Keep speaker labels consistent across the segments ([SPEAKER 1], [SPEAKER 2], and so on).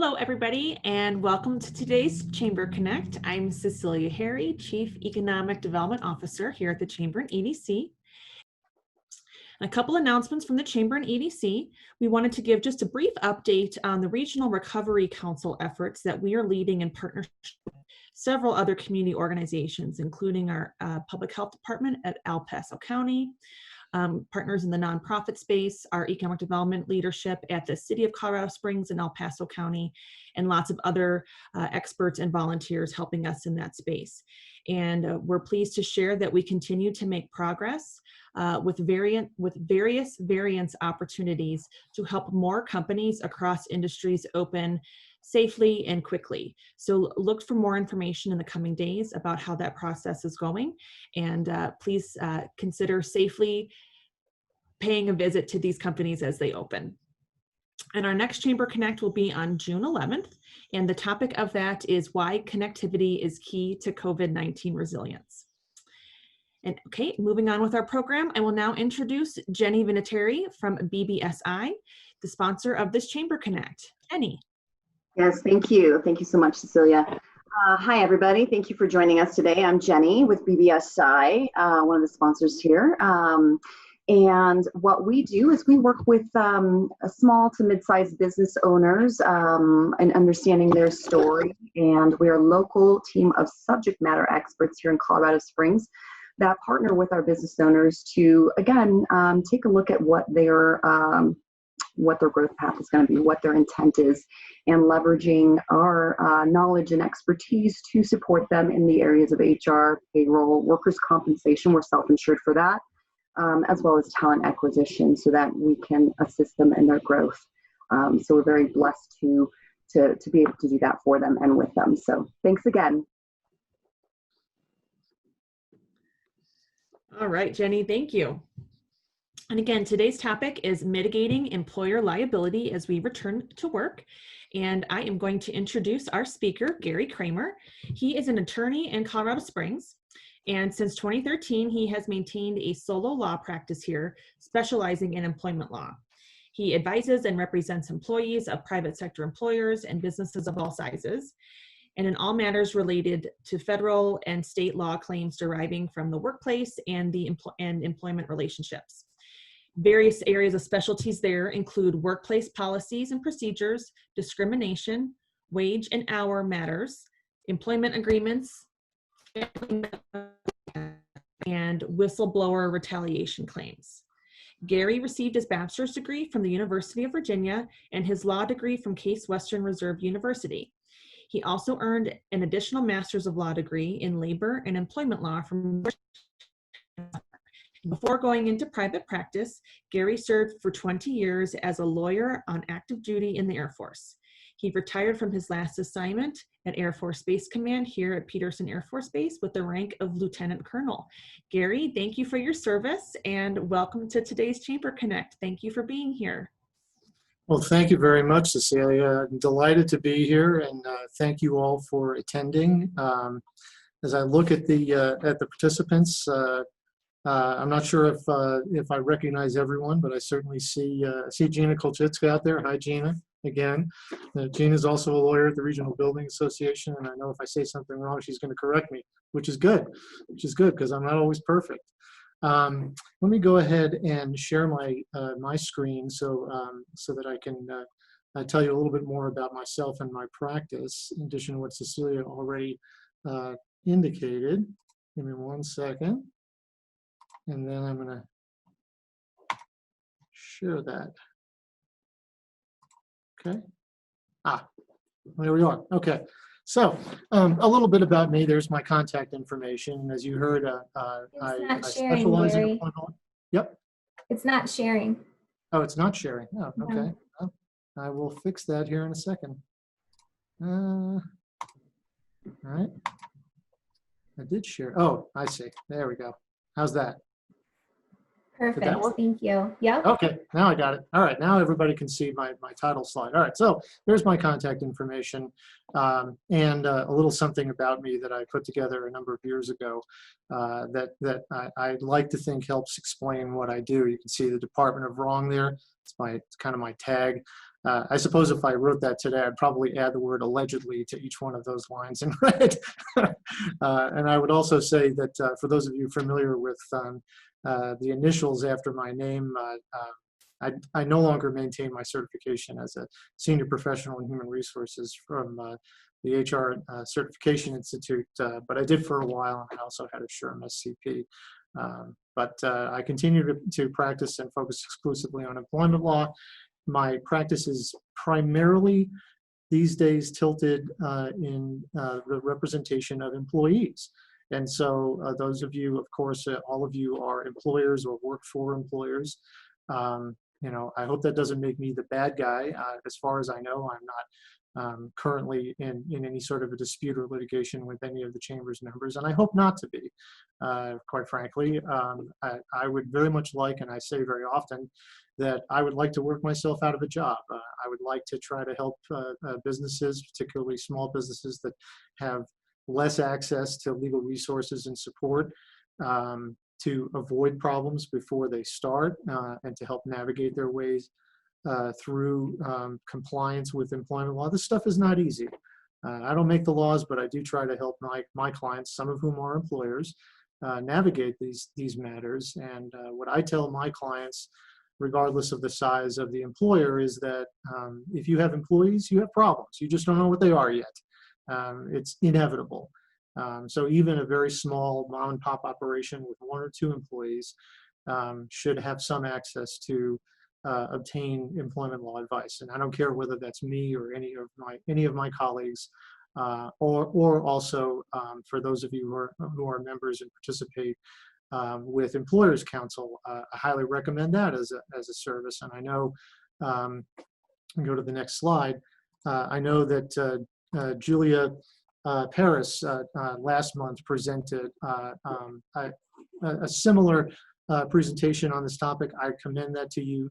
[SPEAKER 1] Hello, everybody, and welcome to today's Chamber Connect. I'm Cecilia Harry, Chief Economic Development Officer here at the Chamber and EDC. A couple announcements from the Chamber and EDC. We wanted to give just a brief update on the Regional Recovery Council efforts that we are leading in partnership with several other community organizations, including our Public Health Department at El Paso County, partners in the nonprofit space, our economic development leadership at the City of Colorado Springs and El Paso County, and lots of other experts and volunteers helping us in that space. And we're pleased to share that we continue to make progress with various variance opportunities to help more companies across industries open safely and quickly. So look for more information in the coming days about how that process is going. And please consider safely paying a visit to these companies as they open. And our next Chamber Connect will be on June 11th. And the topic of that is why connectivity is key to COVID-19 resilience. And okay, moving on with our program, I will now introduce Jenny Vinatieri from BBSI, the sponsor of this Chamber Connect. Jenny.
[SPEAKER 2] Yes, thank you. Thank you so much, Cecilia. Hi, everybody. Thank you for joining us today. I'm Jenny with BBSI, one of the sponsors here. And what we do is we work with small to mid-sized business owners and understanding their story. And we're a local team of subject matter experts here in Colorado Springs that partner with our business owners to, again, take a look at what their growth path is going to be, what their intent is, and leveraging our knowledge and expertise to support them in the areas of HR, payroll, workers' compensation. We're self-insured for that, as well as talent acquisition so that we can assist them in their growth. So we're very blessed to be able to do that for them and with them. So thanks again.
[SPEAKER 1] All right, Jenny, thank you. And again, today's topic is mitigating employer liability as we return to work. And I am going to introduce our speaker, Gary Kramer. He is an attorney in Colorado Springs. And since 2013, he has maintained a solo law practice here, specializing in employment law. He advises and represents employees of private sector employers and businesses of all sizes, and in all matters related to federal and state law claims deriving from the workplace and the employment relationships. Various areas of specialties there include workplace policies and procedures, discrimination, wage and hour matters, employment agreements, and whistleblower retaliation claims. Gary received his bachelor's degree from the University of Virginia and his law degree from Case Western Reserve University. He also earned an additional master's of law degree in labor and employment law from. Before going into private practice, Gary served for 20 years as a lawyer on active duty in the Air Force. He retired from his last assignment at Air Force Base Command here at Peterson Air Force Base with the rank of Lieutenant Colonel. Gary, thank you for your service and welcome to today's Chamber Connect. Thank you for being here.
[SPEAKER 3] Well, thank you very much, Cecilia. I'm delighted to be here, and thank you all for attending. As I look at the participants, I'm not sure if I recognize everyone, but I certainly see Gina Kolchitska out there. Hi, Gina. Again, Gina is also a lawyer at the Regional Building Association, and I know if I say something wrong, she's going to correct me, which is good because I'm not always perfect. Let me go ahead and share my screen so that I can tell you a little bit more about myself and my practice, in addition to what Cecilia already indicated. Give me 1 second, and then I'm going to share that. Okay. There we are. Okay. So a little bit about me. There's my contact information. As you heard, I specialize in employment law. Yep.
[SPEAKER 4] It's not sharing.
[SPEAKER 3] Oh, it's not sharing. Oh, okay.
[SPEAKER 4] No.
[SPEAKER 3] Well, I will fix that here in a second. All right. I did share. Oh, I see. There we go. How's that?
[SPEAKER 4] Perfect. Thank you. Yep.
[SPEAKER 3] Okay, now I got it. All right, now everybody can see my title slide. All right, so there's my contact information and a little something about me that I put together a number of years ago that I like to think helps explain what I do. You can see the Department of Wrong there. It's kind of my tag. I suppose if I wrote that today, I'd probably add the word allegedly to each one of those lines in red. And I would also say that for those of you familiar with the initials after my name, I no longer maintain my certification as a senior professional in human resources from the HR Certification Institute, but I did for a while, and I also had a SHRM SCP. But I continue to practice and focus exclusively on employment law. My practice is primarily these days tilted in the representation of employees. And so those of you, of course, all of you are employers or work for employers. You know, I hope that doesn't make me the bad guy. As far as I know, I'm not currently in any sort of a dispute or litigation with any of the Chamber's members, and I hope not to be, quite frankly. I would very much like, and I say very often, that I would like to work myself out of a job. I would like to try to help businesses, particularly small businesses that have less access to legal resources and support, to avoid problems before they start, and to help navigate their ways through compliance with employment law. This stuff is not easy. I don't make the laws, but I do try to help my clients, some of whom are employers, navigate these matters. And what I tell my clients, regardless of the size of the employer, is that if you have employees, you have problems. You just don't know what they are yet. It's inevitable. So even a very small mom and pop operation with 1 or 2 employees should have some access to obtain employment law advice. And I don't care whether that's me or any of my colleagues, or also for those of you who are members and participate with Employers Council. I highly recommend that as a service. And I know, go to the next slide. I know that Julia Paris last month presented a similar presentation on this topic. I commend that to you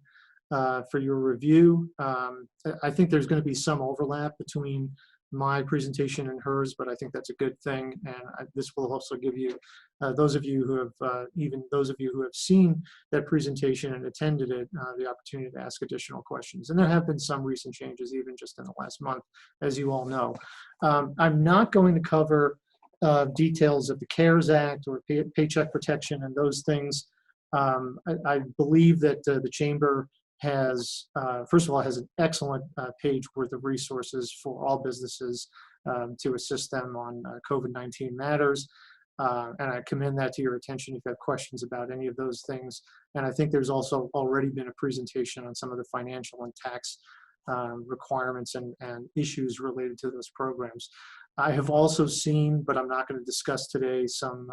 [SPEAKER 3] for your review. I think there's going to be some overlap between my presentation and hers, but I think that's a good thing. And this will also give you, those of you who have, even those of you who have seen that presentation and attended it, the opportunity to ask additional questions. And there have been some recent changes, even just in the last month, as you all know. I'm not going to cover details of the CARES Act or paycheck protection and those things. I believe that the Chamber has, first of all, has an excellent page worth of resources for all businesses to assist them on COVID-19 matters. And I commend that to your attention if you have questions about any of those things. And I think there's also already been a presentation on some of the financial and tax requirements and issues related to those programs. I have also seen, but I'm not going to discuss today, some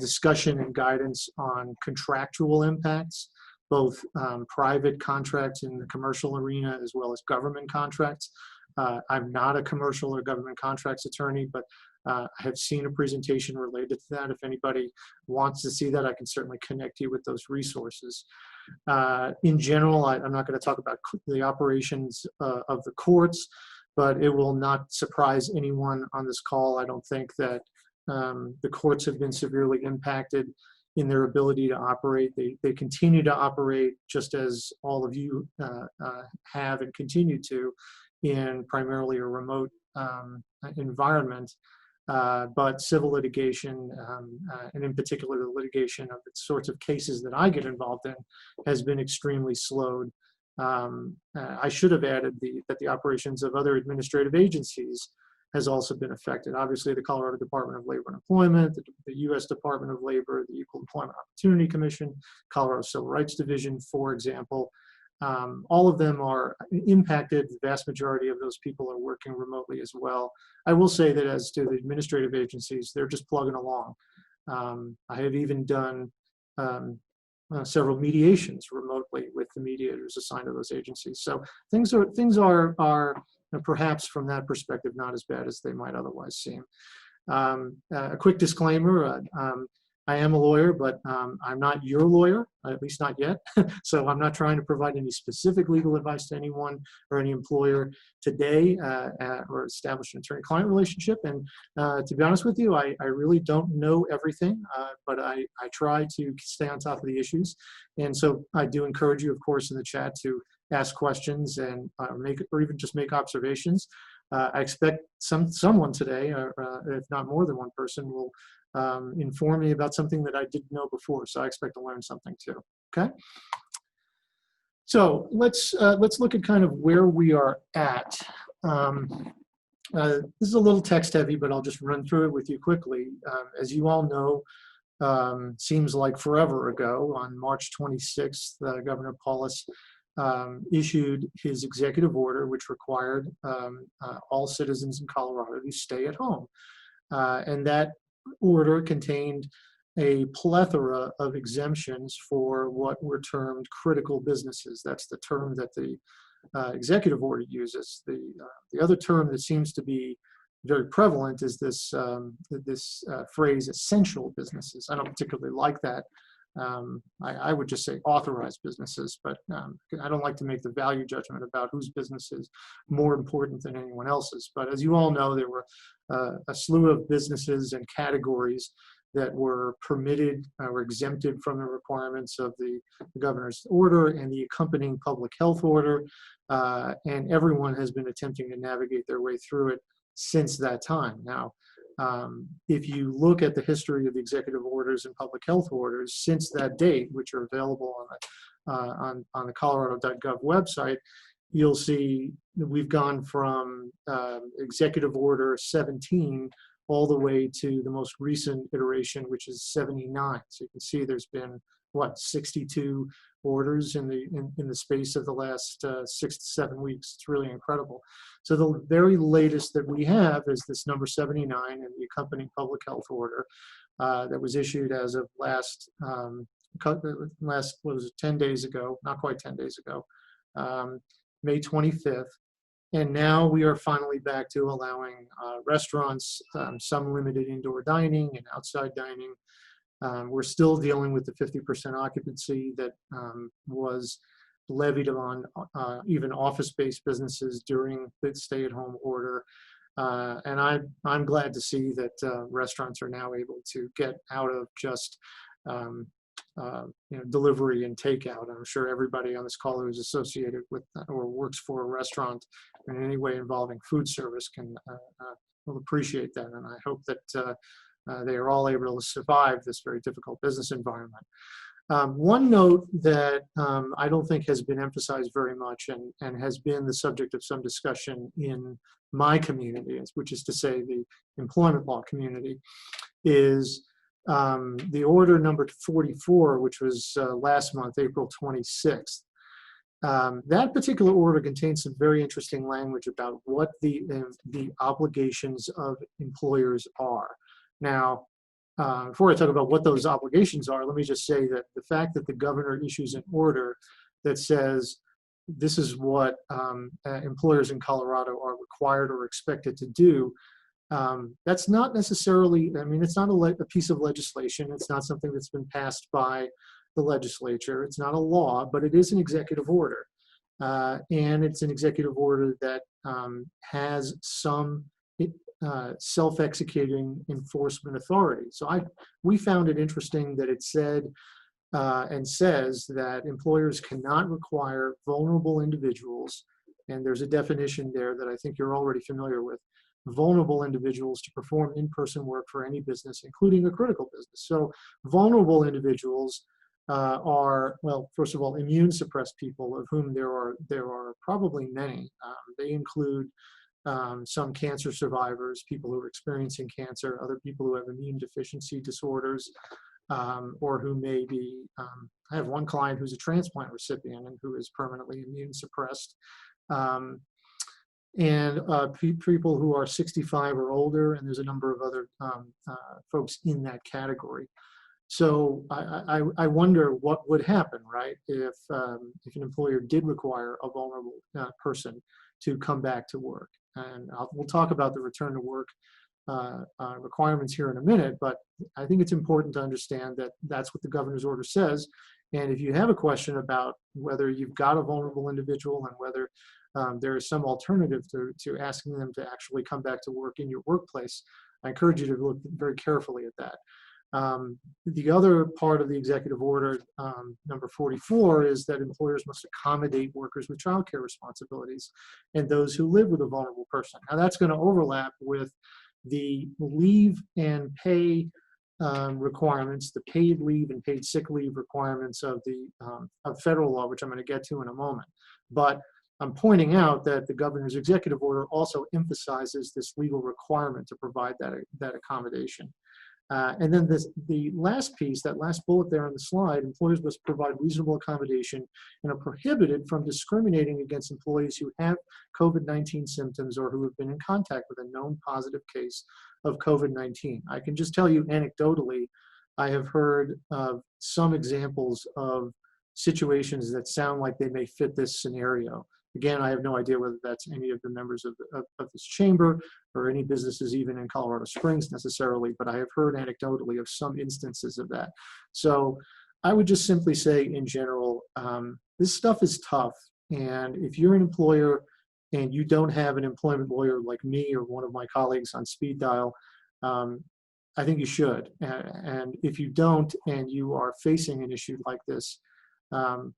[SPEAKER 3] discussion and guidance on contractual impacts, both private contracts in the commercial arena as well as government contracts. I'm not a commercial or government contracts attorney, but I have seen a presentation related to that. If anybody wants to see that, I can certainly connect you with those resources. In general, I'm not going to talk about the operations of the courts, but it will not surprise anyone on this call, I don't think, that the courts have been severely impacted in their ability to operate. They continue to operate, just as all of you have and continue to, in primarily a remote environment. But civil litigation, and in particular the litigation of the sorts of cases that I get involved in, has been extremely slowed. I should have added that the operations of other administrative agencies has also been affected. Obviously, the Colorado Department of Labor and Employment, the U.S. Department of Labor, the Equal Employment Opportunity Commission, Colorado Civil Rights Division, for example. All of them are impacted. The vast majority of those people are working remotely as well. I will say that as to the administrative agencies, they're just plugging along. I have even done several mediations remotely with the mediators assigned to those agencies. So things are perhaps from that perspective not as bad as they might otherwise seem. A quick disclaimer, I am a lawyer, but I'm not your lawyer, at least not yet. So I'm not trying to provide any specific legal advice to anyone or any employer today, or establish an attorney-client relationship. And to be honest with you, I really don't know everything, but I try to stay on top of the issues. And so I do encourage you, of course, in the chat to ask questions and or even just make observations. I expect someone today, or if not more than one person, will inform me about something that I didn't know before. So I expect to learn something too. Okay. So let's look at kind of where we are at. This is a little text heavy, but I'll just run through it with you quickly. As you all know, seems like forever ago, on March 26th, Governor Paulus issued his executive order, which required all citizens in Colorado to stay at home. And that order contained a plethora of exemptions for what were termed critical businesses. That's the term that the executive order uses. The other term that seems to be very prevalent is this phrase, essential businesses. I don't particularly like that. I would just say authorized businesses, but I don't like to make the value judgment about whose business is more important than anyone else's. But as you all know, there were a slew of businesses and categories that were permitted or exempted from the requirements of the governor's order and the accompanying public health order, and everyone has been attempting to navigate their way through it since that time. Now, if you look at the history of the executive orders and public health orders since that date, which are available on the colorado.gov website, you'll see that we've gone from executive order 17 all the way to the most recent iteration, which is 79. So you can see there's been, what, 62 orders in the space of the last 6 to 7 weeks. It's really incredible. So the very latest that we have is this number 79 and the accompanying public health order that was issued as of last, what was it, 10 days ago, not quite 10 days ago, May 25th. And now we are finally back to allowing restaurants, some limited indoor dining and outside dining. We're still dealing with the 50% occupancy that was levied on even office-based businesses during the stay-at-home order. And I'm glad to see that restaurants are now able to get out of just delivery and takeout. I'm sure everybody on this call who is associated with or works for a restaurant in any way involving food service will appreciate that. And I hope that they are all able to survive this very difficult business environment. One note that I don't think has been emphasized very much and has been the subject of some discussion in my community, which is to say the employment law community, is the order number 44, which was last month, April 26th. That particular order contains some very interesting language about what the obligations of employers are. Now, before I talk about what those obligations are, let me just say that the fact that the governor issues an order that says this is what employers in Colorado are required or expected to do, that's not necessarily, I mean, it's not a piece of legislation. It's not something that's been passed by the legislature. It's not a law, but it is an executive order. And it's an executive order that has some self-executing enforcement authority. So we found it interesting that it said and says that employers cannot require vulnerable individuals, and there's a definition there that I think you're already familiar with, vulnerable individuals to perform in-person work for any business, including a critical business. So vulnerable individuals are, well, first of all, immune suppressed people, of whom there are probably many. They include some cancer survivors, people who are experiencing cancer, other people who have immune deficiency disorders, or who may be, I have one client who's a transplant recipient and who is permanently immune suppressed. And people who are 65 or older, and there's a number of other folks in that category. So I wonder what would happen, right, if an employer did require a vulnerable person to come back to work. And we'll talk about the return to work requirements here in a minute, but I think it's important to understand that that's what the governor's order says. And if you have a question about whether you've got a vulnerable individual and whether there is some alternative to asking them to actually come back to work in your workplace, I encourage you to look very carefully at that. The other part of the executive order, number 44, is that employers must accommodate workers with childcare responsibilities and those who live with a vulnerable person. Now that's going to overlap with the leave and pay requirements, the paid leave and paid sick leave requirements of the of federal law, which I'm going to get to in a moment. But I'm pointing out that the governor's executive order also emphasizes this legal requirement to provide that accommodation. And then the last piece, that last bullet there on the slide, employers must provide reasonable accommodation and are prohibited from discriminating against employees who have COVID-19 symptoms or who have been in contact with a known positive case of COVID-19. I can just tell you anecdotally, I have heard of some examples of situations that sound like they may fit this scenario. Again, I have no idea whether that's any of the members of this chamber or any businesses even in Colorado Springs necessarily, but I have heard anecdotally of some instances of that. So I would just simply say in general, this stuff is tough. And if you're an employer and you don't have an employment lawyer like me or one of my colleagues on speed dial, I think you should. And if you don't and you are facing an issue like this,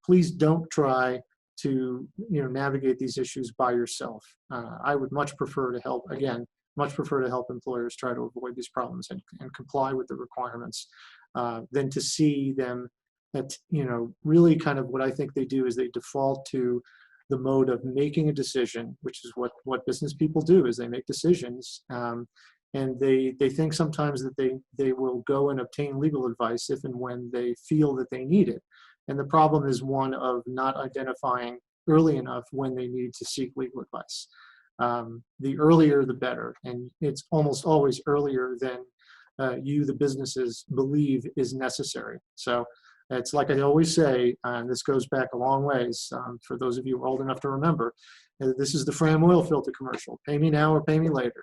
[SPEAKER 3] please don't try to navigate these issues by yourself. I would much prefer to help, again, much prefer to help employers try to avoid these problems and comply with the requirements than to see them that, really kind of what I think they do is they default to the mode of making a decision, which is what business people do, is they make decisions. And they think sometimes that they will go and obtain legal advice if and when they feel that they need it. And the problem is one of not identifying early enough when they need to seek legal advice. The earlier, the better. And it's almost always earlier than you, the businesses, believe is necessary. So it's like I always say, and this goes back a long ways, for those of you old enough to remember, this is the Fram oil filter commercial. Pay me now or pay me later.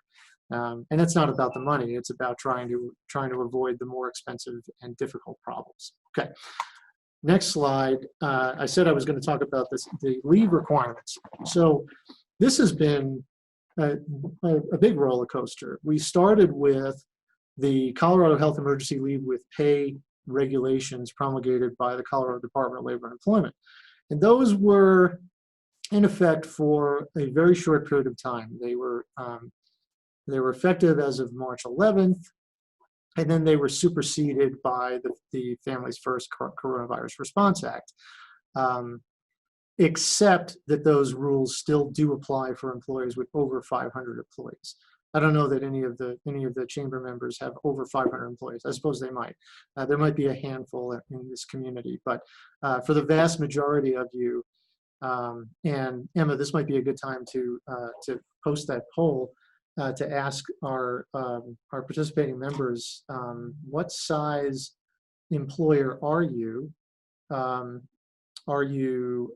[SPEAKER 3] And it's not about the money. It's about trying to avoid the more expensive and difficult problems. Okay. Next slide. I said I was going to talk about the leave requirements. So this has been a big roller coaster. We started with the Colorado Health Emergency Leave with Pay regulations promulgated by the Colorado Department of Labor and Employment. And those were in effect for a very short period of time. They were effective as of March 11th. And then they were superseded by the Families First Coronavirus Response Act, except that those rules still do apply for employers with over 500 employees. I don't know that any of the chamber members have over 500 employees. I suppose they might. There might be a handful in this community, but for the vast majority of you, and Emma, this might be a good time to post that poll. To ask our participating members, what size employer are you? Are you,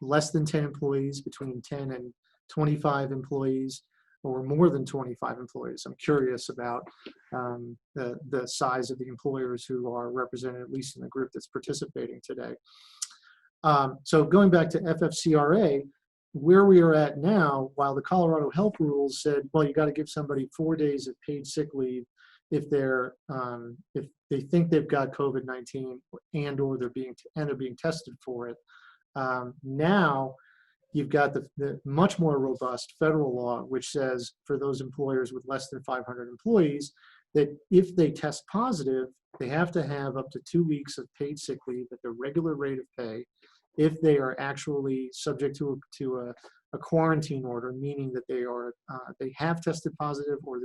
[SPEAKER 3] less than 10 employees, between 10 and 25 employees, or more than 25 employees? I'm curious about the size of the employers who are represented, at least in the group that's participating today. So going back to FFCRA, where we are at now, while the Colorado health rules said, well, you got to give somebody 4 days of paid sick leave if they think they've got COVID-19 or they're being tested for it. Now you've got the much more robust federal law, which says for those employers with less than 500 employees, that if they test positive, they have to have up to 2 weeks of paid sick leave at the regular rate of pay. If they are actually subject to a quarantine order, meaning that they have tested positive or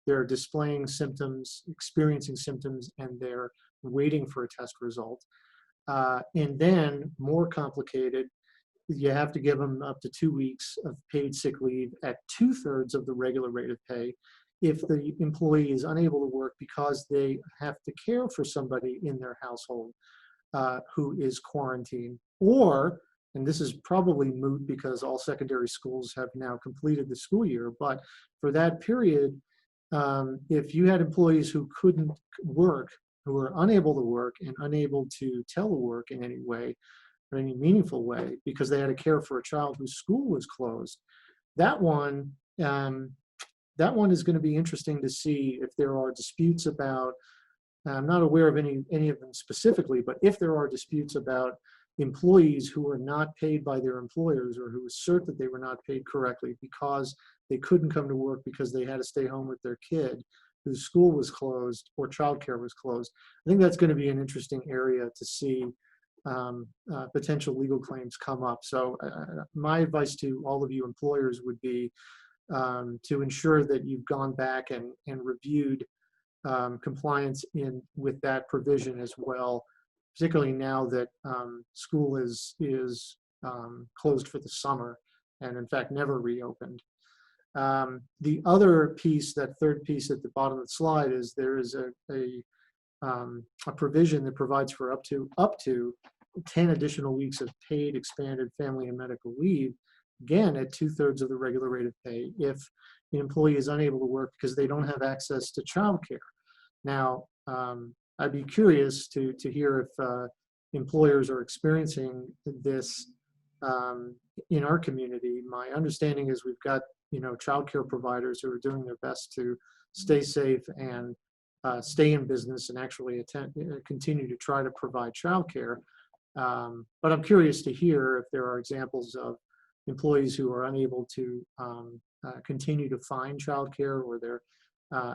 [SPEAKER 3] they're displaying symptoms, experiencing symptoms, and they're waiting for a test result. And then, more complicated, you have to give them up to 2 weeks of paid sick leave at 2/3 of the regular rate of pay if the employee is unable to work because they have to care for somebody in their household who is quarantined. Or, and this is probably moot because all secondary schools have now completed the school year, but for that period, if you had employees who couldn't work, who were unable to work and unable to telework in any way, or any meaningful way, because they had to care for a child whose school was closed, that one, that one is going to be interesting to see if there are disputes about, I'm not aware of any of them specifically, but if there are disputes about employees who are not paid by their employers or who assert that they were not paid correctly because they couldn't come to work because they had to stay home with their kid whose school was closed or childcare was closed. I think that's going to be an interesting area to see potential legal claims come up. So my advice to all of you employers would be to ensure that you've gone back and reviewed compliance with that provision as well, particularly now that school is closed for the summer and in fact never reopened. The other piece, that third piece at the bottom of the slide, is there is a provision that provides for up to 10 additional weeks of paid expanded family and medical leave, again at 2/3 of the regular rate of pay if the employee is unable to work because they don't have access to childcare. Now, I'd be curious to hear if employers are experiencing this in our community. My understanding is we've got childcare providers who are doing their best to stay safe and stay in business and actually continue to try to provide childcare. But I'm curious to hear if there are examples of employees who are unable to continue to find childcare, or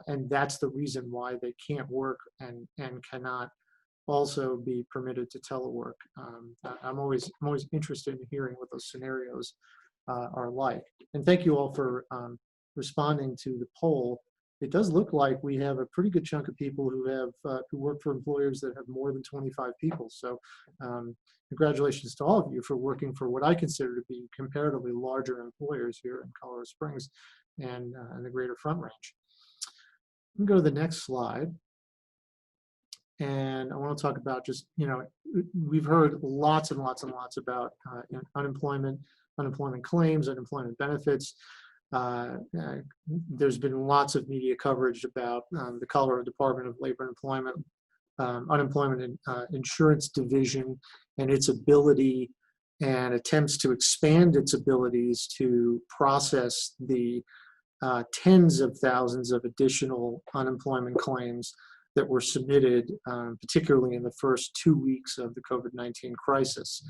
[SPEAKER 3] and that's the reason why they can't work and cannot also be permitted to telework. I'm always interested in hearing what those scenarios are like. And thank you all for responding to the poll. It does look like we have a pretty good chunk of people who work for employers that have more than 25 people. So congratulations to all of you for working for what I consider to be comparatively larger employers here in Colorado Springs and the greater Front Range. I'm going to go to the next slide. And I want to talk about just, we've heard lots and lots and lots about unemployment claims, unemployment benefits. There's been lots of media coverage about the Colorado Department of Labor and Employment, Unemployment and Insurance Division, and its ability and attempts to expand its abilities to process the tens of thousands of additional unemployment claims that were submitted, particularly in the first 2 weeks of the COVID-19 crisis.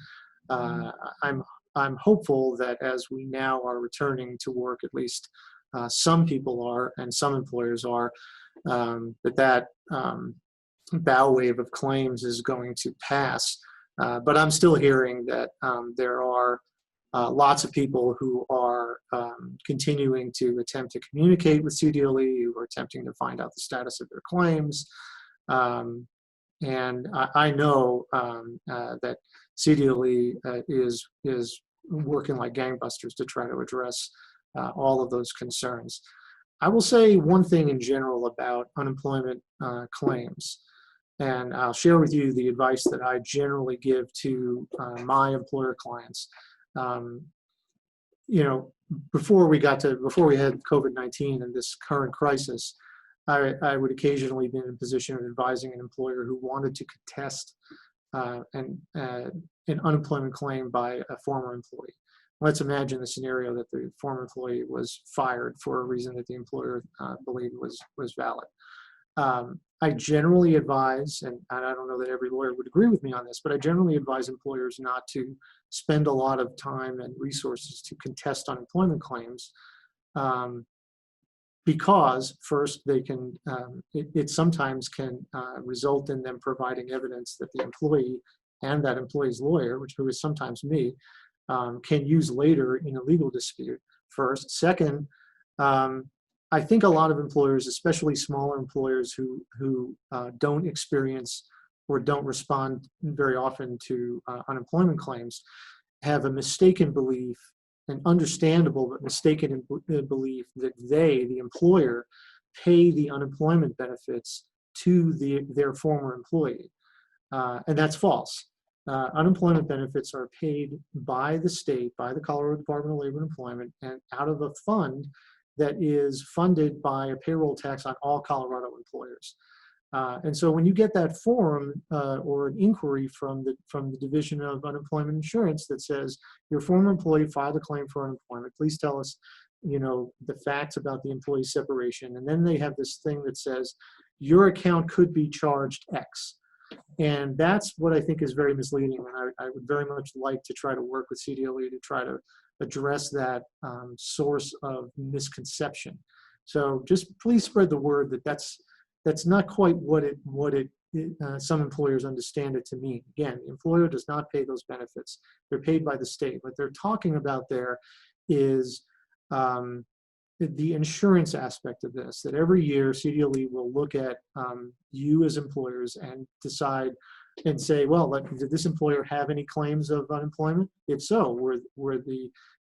[SPEAKER 3] I'm hopeful that as we now are returning to work, at least some people are and some employers are, that bow wave of claims is going to pass. But I'm still hearing that there are lots of people who are continuing to attempt to communicate with CDLE, who are attempting to find out the status of their claims. And I know that CDLE is working like gangbusters to try to address all of those concerns. I will say one thing in general about unemployment claims, and I'll share with you the advice that I generally give to my employer clients. Before we had COVID-19 and this current crisis, I would occasionally be in a position of advising an employer who wanted to contest an unemployment claim by a former employee. Let's imagine the scenario that the former employee was fired for a reason that the employer believed was valid. I generally advise, and I don't know that every lawyer would agree with me on this, but I generally advise employers not to spend a lot of time and resources to contest unemployment claims, because first they can, it sometimes can result in them providing evidence that the employee and that employee's lawyer, who is sometimes me, can use later in a legal dispute. First. Second, I think a lot of employers, especially smaller employers who don't experience or don't respond very often to unemployment claims, have a mistaken belief, an understandable but mistaken belief that they, the employer, pay the unemployment benefits to their former employee. And that's false. Unemployment benefits are paid by the state, by the Colorado Department of Labor and Employment, and out of a fund that is funded by a payroll tax on all Colorado employers. And so when you get that form or an inquiry from the Division of Unemployment Insurance that says your former employee filed a claim for unemployment, please tell us the facts about the employee separation. And then they have this thing that says, your account could be charged X. And that's what I think is very misleading. And I would very much like to try to work with CDLE to try to address that source of misconception. So just please spread the word that that's not quite what some employers understand it to mean. Again, the employer does not pay those benefits. They're paid by the state. What they're talking about there is the insurance aspect of this, that every year CDLE will look at you as employers and decide and say, well, did this employer have any claims of unemployment? If so,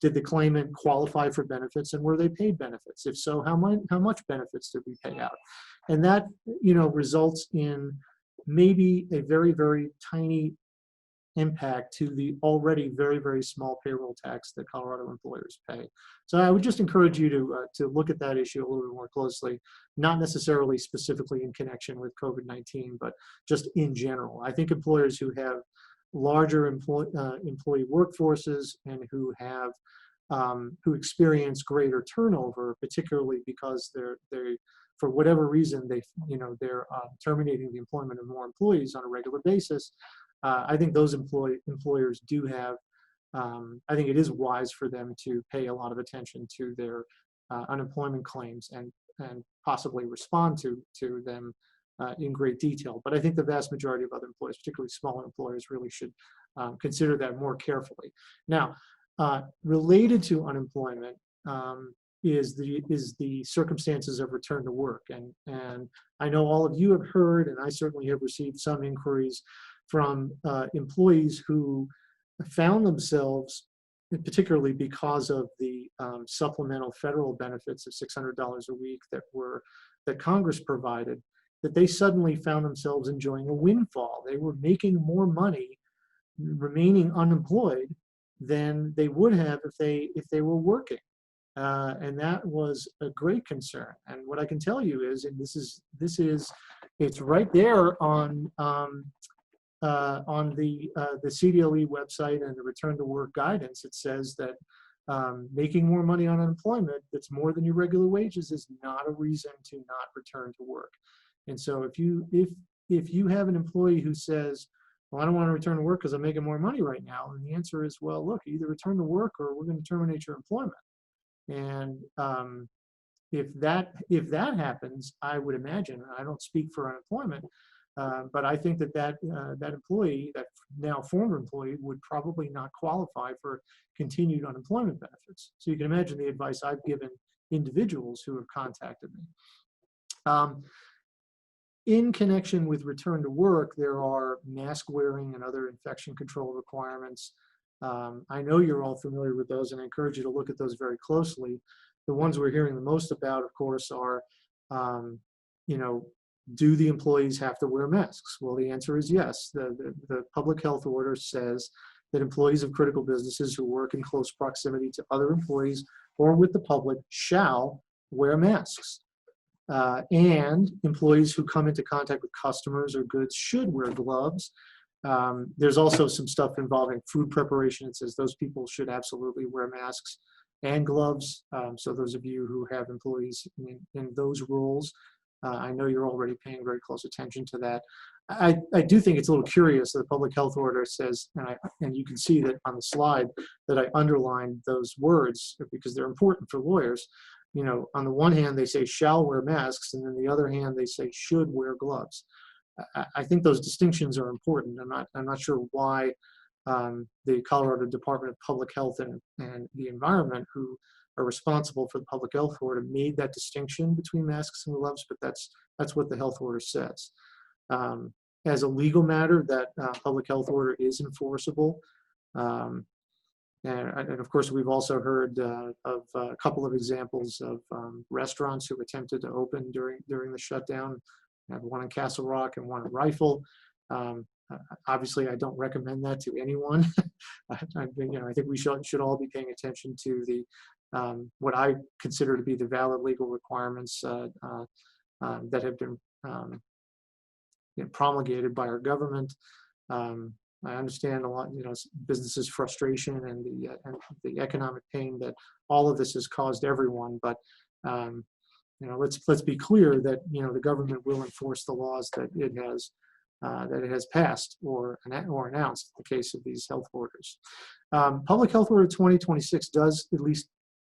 [SPEAKER 3] did the claimant qualify for benefits, and were they paid benefits? If so, how much benefits did we pay out? And that results in maybe a very, very tiny impact to the already very, very small payroll tax that Colorado employers pay. So I would just encourage you to look at that issue a little bit more closely, not necessarily specifically in connection with COVID-19, but just in general. I think employers who have larger employee workforces and who experience greater turnover, particularly because they for whatever reason they're terminating the employment of more employees on a regular basis. I think those employers do have, I think it is wise for them to pay a lot of attention to their unemployment claims and possibly respond to them in great detail. But I think the vast majority of other employers, particularly smaller employers, really should consider that more carefully. Now, related to unemployment is the circumstances of return to work. And I know all of you have heard, and I certainly have received some inquiries from employees who found themselves, particularly because of the supplemental federal benefits of $600 a week that Congress provided, that they suddenly found themselves enjoying a windfall. They were making more money remaining unemployed than they would have if they were working. And that was a great concern. And what I can tell you is, and it's right there on the CDLE website and the return to work guidance. It says that making more money on unemployment that's more than your regular wages is not a reason to not return to work. And so if you have an employee who says, well, I don't want to return to work because I'm making more money right now, and the answer is, well, look, either return to work or we're going to terminate your employment. And if that happens, I would imagine, I don't speak for unemployment, but I think that employee, that now former employee, would probably not qualify for continued unemployment benefits. So you can imagine the advice I've given individuals who have contacted me. In connection with return to work, there are mask wearing and other infection control requirements. I know you're all familiar with those, and I encourage you to look at those very closely. The ones we're hearing the most about, of course, are, do the employees have to wear masks? Well, the answer is yes. The public health order says that employees of critical businesses who work in close proximity to other employees or with the public shall wear masks. And employees who come into contact with customers or goods should wear gloves. There's also some stuff involving food preparation. It says those people should absolutely wear masks and gloves. So those of you who have employees in those roles, I know you're already paying very close attention to that. I do think it's a little curious that the public health order says, and you can see that on the slide that I underlined those words because they're important for lawyers. On the one hand, they say shall wear masks, and then the other hand, they say should wear gloves. I think those distinctions are important. I'm not sure why the Colorado Department of Public Health and the Environment, who are responsible for the public health order, made that distinction between masks and gloves, but that's what the health order says. As a legal matter, that public health order is enforceable. And of course, we've also heard of a couple of examples of restaurants who attempted to open during the shutdown. I have one in Castle Rock and one in Rifle. Obviously, I don't recommend that to anyone. I think we should all be paying attention to the what I consider to be the valid legal requirements that have been promulgated by our government. I understand a lot, businesses' frustration and the economic pain that all of this has caused everyone. But let's be clear that the government will enforce the laws that it has passed or announced in the case of these health orders. Public Health Order 2026 does, at least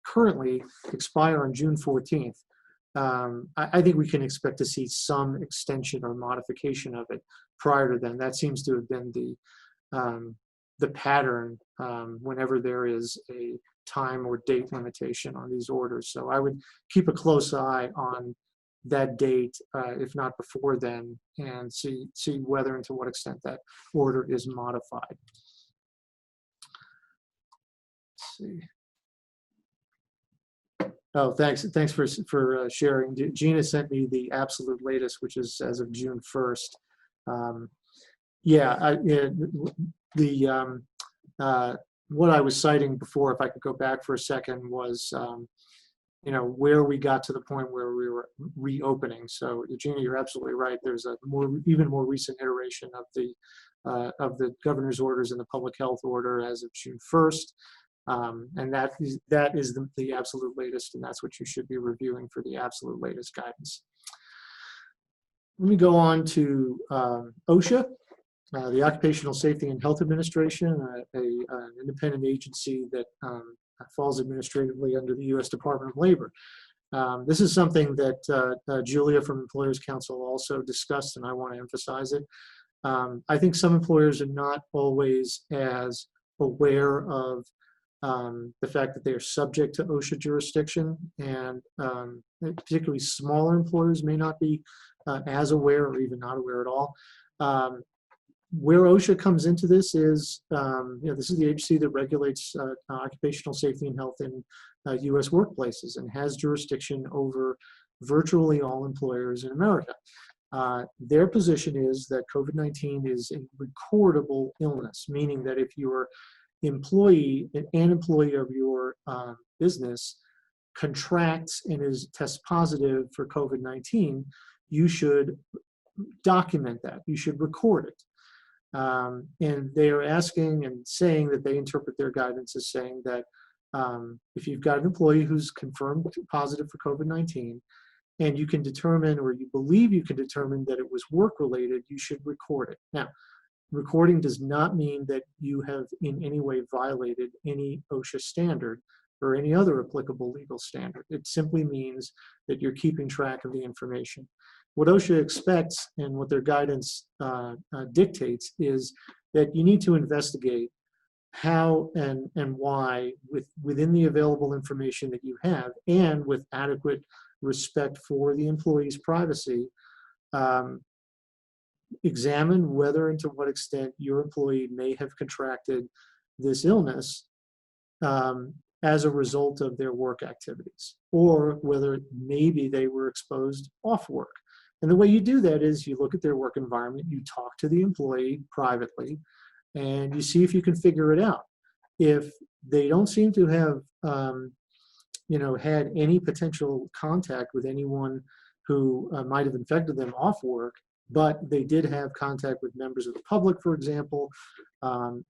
[SPEAKER 3] currently, expire on June 14th. I think we can expect to see some extension or modification of it prior to then. That seems to have been the pattern whenever there is a time or date limitation on these orders. So I would keep a close eye on that date, if not before then, and see whether and to what extent that order is modified. Let's see. Oh, thanks for sharing. Gina sent me the absolute latest, which is as of June 1st. What I was citing before, if I could go back for a second, was where we got to the point where we were reopening. So Gina, you're absolutely right. There's a even more recent iteration of the governor's orders and the public health order as of June 1st. And that is the absolute latest, and that's what you should be reviewing for the absolute latest guidance. Let me go on to OSHA, the Occupational Safety and Health Administration, an independent agency that falls administratively under the U.S. Department of Labor. This is something that Julia from Employers Council also discussed, and I want to emphasize it. I think some employers are not always as aware of the fact that they are subject to OSHA jurisdiction, and particularly smaller employers may not be as aware or even not aware at all. Where OSHA comes into this is, this is the agency that regulates occupational safety and health in U.S. workplaces and has jurisdiction over virtually all employers in America. Their position is that COVID-19 is a recordable illness, meaning that if your employee, an employee of your business, contracts and tests positive for COVID-19, you should document that. You should record it. And they are asking and saying that they interpret their guidance as saying that if you've got an employee who's confirmed positive for COVID-19, and you can determine, or you believe you can determine, that it was work-related, you should record it. Now, recording does not mean that you have in any way violated any OSHA standard or any other applicable legal standard. It simply means that you're keeping track of the information. What OSHA expects and what their guidance dictates is that you need to investigate how and why within the available information that you have, and with adequate respect for the employee's privacy, examine whether and to what extent your employee may have contracted this illness as a result of their work activities, or whether maybe they were exposed off work. And the way you do that is you look at their work environment, you talk to the employee privately, and you see if you can figure it out. If they don't seem to have had any potential contact with anyone who might have infected them off work, but they did have contact with members of the public, for example,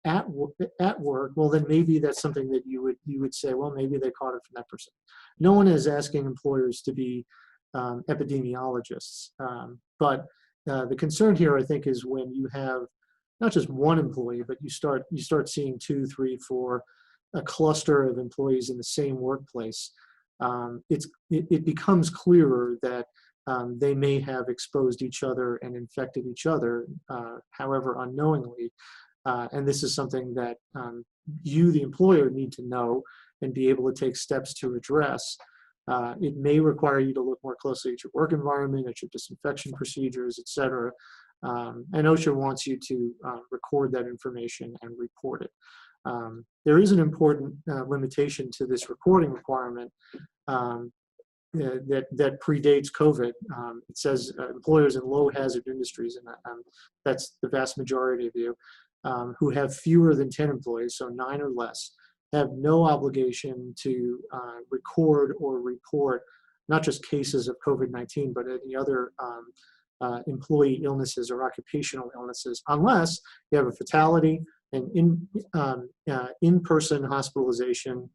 [SPEAKER 3] at work, well, then maybe that's something that you would say, well, maybe they caught it from that person. No one is asking employers to be epidemiologists, but the concern here, I think, is when you have not just one employee, but you start seeing 2, 3, 4, a cluster of employees in the same workplace. It becomes clearer that they may have exposed each other and infected each other, however unknowingly. And this is something that you, the employer, need to know and be able to take steps to address. It may require you to look more closely at your work environment, at your disinfection procedures, et cetera. And OSHA wants you to record that information and report it. There is an important limitation to this recording requirement that predates COVID. It says employers in low hazard industries, and that's the vast majority of you, who have fewer than 10 employees, so 9 or less, have no obligation to record or report not just cases of COVID-19, but any other employee illnesses or occupational illnesses, unless you have a fatality, an in-person hospitalization,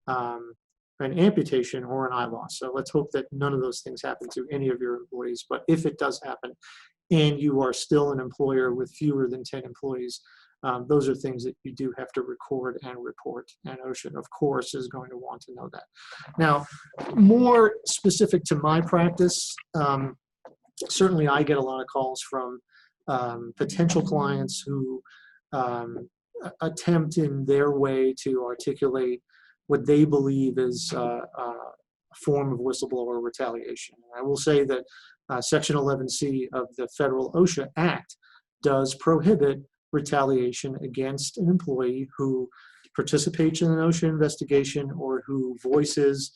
[SPEAKER 3] an amputation, or an eye loss. So let's hope that none of those things happen to any of your employees. But if it does happen, and you are still an employer with fewer than 10 employees, those are things that you do have to record and report. And OSHA, of course, is going to want to know that. Now, more specific to my practice, certainly I get a lot of calls from potential clients who attempt in their way to articulate what they believe is a form of whistleblower retaliation. I will say that Section 11C of the Federal OSHA Act does prohibit retaliation against an employee who participates in an OSHA investigation or who voices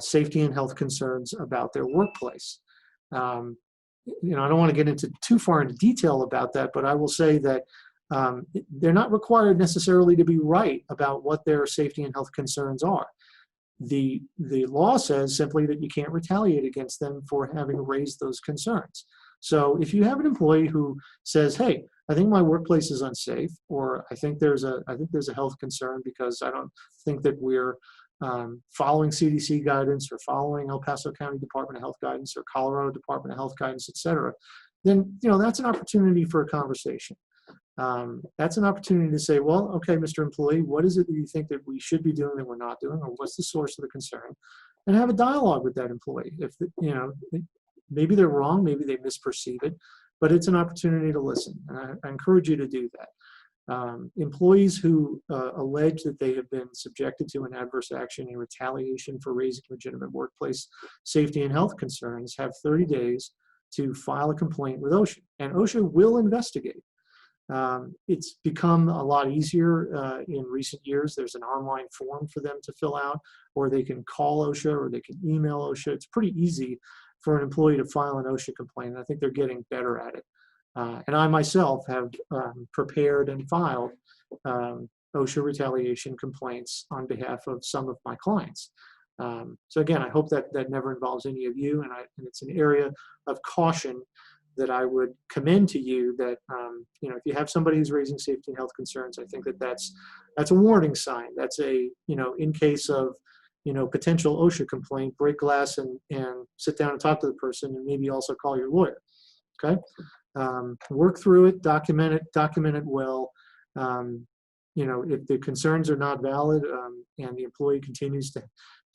[SPEAKER 3] safety and health concerns about their workplace. I don't want to get into too far into detail about that, but I will say that they're not required necessarily to be right about what their safety and health concerns are. The law says simply that you can't retaliate against them for having raised those concerns. So if you have an employee who says, "Hey, I think my workplace is unsafe," or "I think there's a health concern because I don't think that we're following CDC guidance or following El Paso County Department of Health guidance or Colorado Department of Health guidance, et cetera," then that's an opportunity for a conversation. That's an opportunity to say, well, okay, Mr. Employee, what is it that you think that we should be doing that we're not doing, or what's the source of the concern? And have a dialogue with that employee. If maybe they're wrong, maybe they misperceive it, but it's an opportunity to listen. And I encourage you to do that. Employees who allege that they have been subjected to an adverse action in retaliation for raising legitimate workplace safety and health concerns have 30 days to file a complaint with OSHA, and OSHA will investigate. It's become a lot easier in recent years. There's an online form for them to fill out, or they can call OSHA, or they can email OSHA. It's pretty easy for an employee to file an OSHA complaint. I think they're getting better at it. And I myself have prepared and filed OSHA retaliation complaints on behalf of some of my clients. So again, I hope that never involves any of you, and it's an area of caution that I would commend to you that, if you have somebody who's raising safety and health concerns, I think that's a warning sign. That's in case of, potential OSHA complaint, break glass and sit down and talk to the person, and maybe also call your lawyer, okay? Work through it, document it well. If the concerns are not valid and the employee continues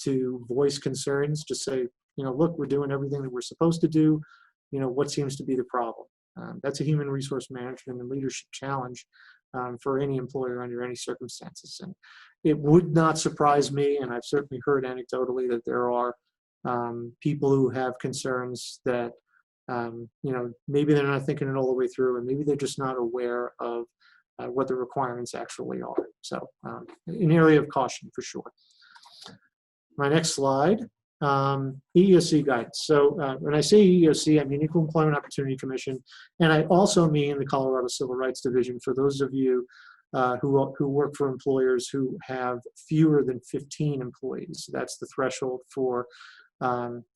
[SPEAKER 3] to voice concerns, just say, look, we're doing everything that we're supposed to do. What seems to be the problem? That's a human resource management and leadership challenge for any employer under any circumstances. And it would not surprise me, and I've certainly heard anecdotally that there are people who have concerns that, maybe they're not thinking it all the way through, and maybe they're just not aware of what the requirements actually are. So an area of caution for sure. My next slide. EEOC guidance. So when I say EEOC, I mean Equal Employment Opportunity Commission, and I also mean the Colorado Civil Rights Division for those of you who work for employers who have fewer than 15 employees. That's the threshold for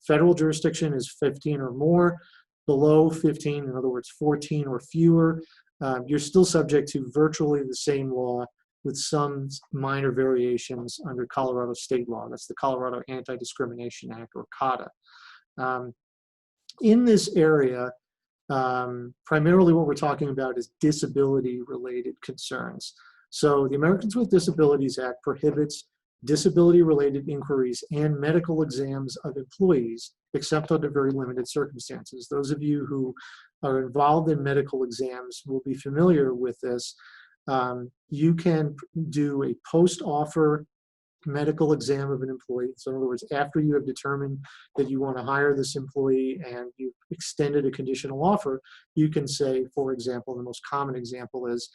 [SPEAKER 3] federal jurisdiction is 15 or more. Below 15, in other words, 14 or fewer, you're still subject to virtually the same law with some minor variations under Colorado state law. That's the Colorado Anti-Discrimination Act, or CADA. In this area, primarily what we're talking about is disability-related concerns. So the Americans with Disabilities Act prohibits disability-related inquiries and medical exams of employees, except under very limited circumstances. Those of you who are involved in medical exams will be familiar with this. You can do a post-offer medical exam of an employee. So in other words, after you have determined that you want to hire this employee and you've extended a conditional offer, you can say, for example, the most common example is,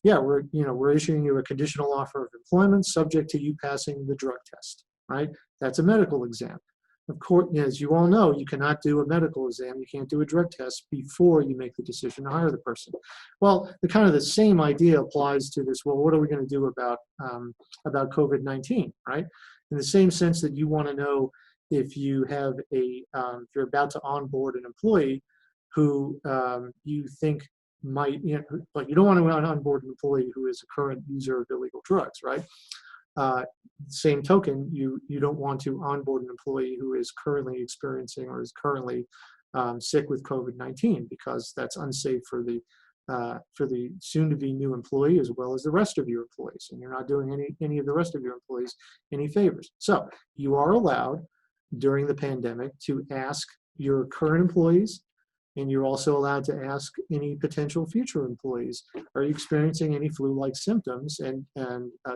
[SPEAKER 3] we're issuing you a conditional offer of employment subject to you passing the drug test, right? That's a medical exam. Of course, as you all know, you cannot do a medical exam. You can't do a drug test before you make the decision to hire the person. Well, the same idea applies to this. Well, what are we going to do about COVID-19, right? In the same sense that you want to know if you have if you're about to onboard an employee who you think might, like you don't want to onboard an employee who is a current user of illegal drugs, right? Same token, you don't want to onboard an employee who is currently experiencing or is currently sick with COVID-19, because that's unsafe for the soon-to-be new employee as well as the rest of your employees, and you're not doing any of the rest of your employees any favors. So you are allowed during the pandemic to ask your current employees, and you're also allowed to ask any potential future employees, are you experiencing any flu-like symptoms? And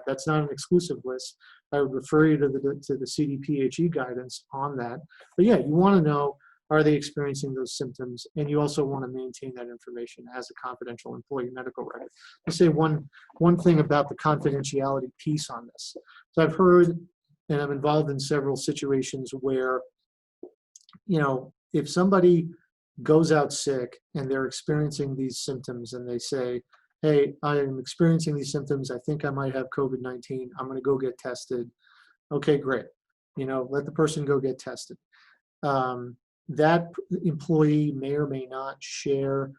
[SPEAKER 3] that's not an exclusive list. I would refer you to the CDPHE guidance on that. But yeah, you want to know, are they experiencing those symptoms? And you also want to maintain that information as a confidential employee medical record. I'll say one thing about the confidentiality piece on this. So I've heard, and I'm involved in several situations where, if somebody goes out sick and they're experiencing these symptoms and they say, hey, I'm experiencing these symptoms, I think I might have COVID-19, I'm going to go get tested. Okay, great. Let the person go get tested. That employee may or may not share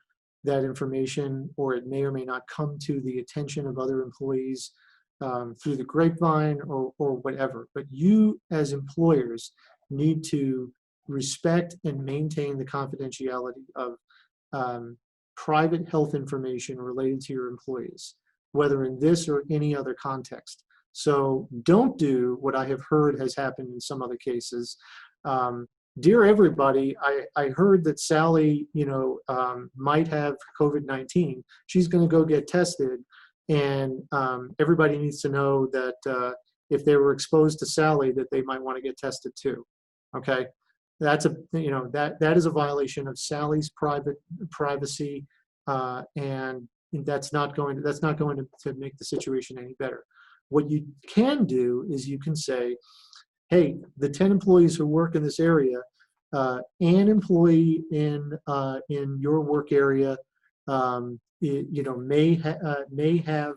[SPEAKER 3] that information, or it may or may not come to the attention of other employees through the grapevine or whatever. But you as employers need to respect and maintain the confidentiality of private health information related to your employees, whether in this or any other context. So don't do what I have heard has happened in some other cases. Dear everybody, I heard that Sally, might have COVID-19. She's going to go get tested, and everybody needs to know that if they were exposed to Sally, that they might want to get tested too. Okay, that's that is a violation of Sally's privacy, and that's not going to make the situation any better. What you can do is you can say, hey, the 10 employees who work in this area, an employee in your work area, may have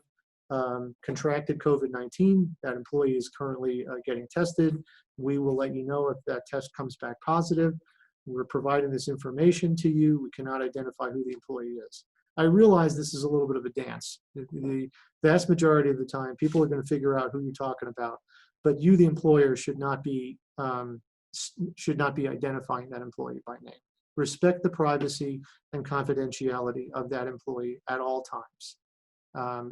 [SPEAKER 3] contracted COVID-19. That employee is currently getting tested. We will let you know if that test comes back positive. We're providing this information to you. We cannot identify who the employee is. I realize this is a little bit of a dance. The vast majority of the time, people are going to figure out who you're talking about. But you, the employer, should not be identifying that employee by name. Respect the privacy and confidentiality of that employee at all times,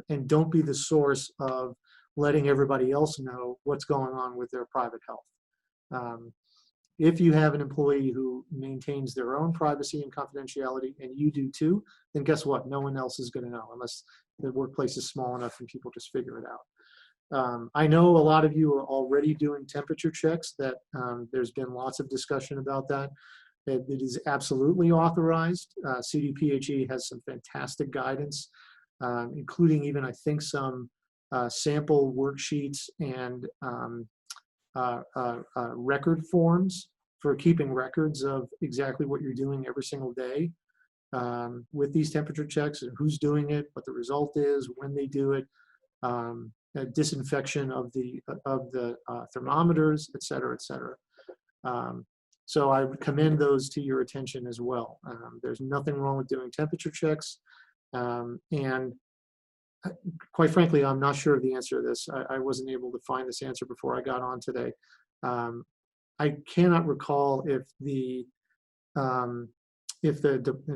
[SPEAKER 3] and don't be the source of letting everybody else know what's going on with their private health. If you have an employee who maintains their own privacy and confidentiality, and you do too, then guess what? No one else is going to know, unless the workplace is small enough and people just figure it out. I know a lot of you are already doing temperature checks. That there's been lots of discussion about that. It is absolutely authorized. CDPHE has some fantastic guidance, including even, I think, some sample worksheets and record forms for keeping records of exactly what you're doing every single day with these temperature checks, and who's doing it, what the result is, when they do it, disinfection of the thermometers, et cetera, et cetera. So I would commend those to your attention as well. There's nothing wrong with doing temperature checks, and quite frankly, I'm not sure of the answer to this. I wasn't able to find this answer before I got on today. I cannot recall if the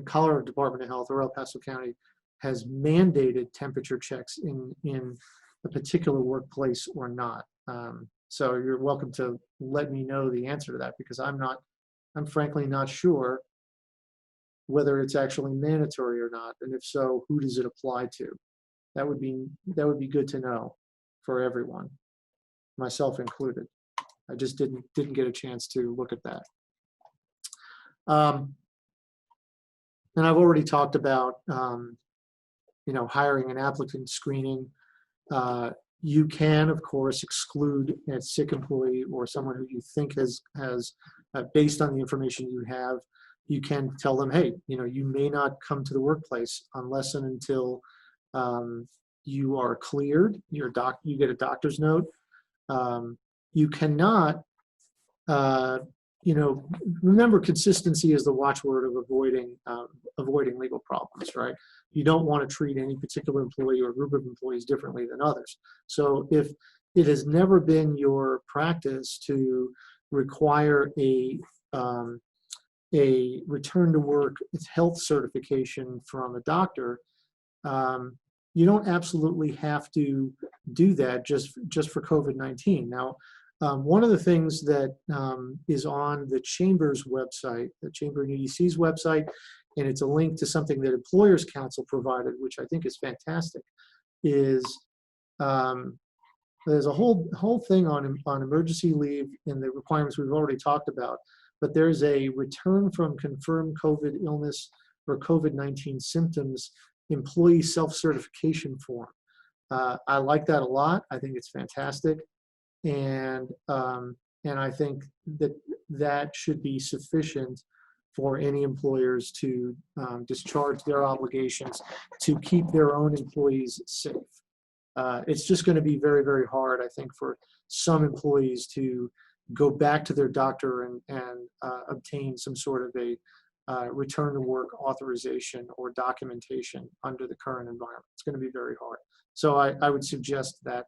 [SPEAKER 3] Colorado Department of Health or El Paso County has mandated temperature checks in a particular workplace or not. So you're welcome to let me know the answer to that, because I'm frankly not sure whether it's actually mandatory or not, and if so, who does it apply to? That would be good to know for everyone, myself included. I just didn't get a chance to look at that. And I've already talked about hiring an applicant screening. You can, of course, exclude a sick employee or someone who you think has based on the information you have. You can tell them, hey, you may not come to the workplace unless and until you are cleared. You get a doctor's note. You cannot you know, remember, consistency is the watchword of avoiding legal problems, right? You don't want to treat any particular employee or group of employees differently than others. So if it has never been your practice to require a return to work health certification from a doctor, you don't absolutely have to do that just for COVID-19. Now, one of the things that is on the Chamber's website, the Chamber and EDC's website, and it's a link to something that Employers Council provided, which I think is fantastic, is there's a whole thing on emergency leave and the requirements we've already talked about, but there's a return from confirmed COVID illness or COVID-19 symptoms employee self-certification form. I like that a lot. I think it's fantastic. And I think that should be sufficient for any employers to discharge their obligations to keep their own employees safe. It's just going to be very, very hard, I think, for some employees to go back to their doctor and obtain some sort of a return to work authorization or documentation under the current environment. It's going to be very hard. So I would suggest that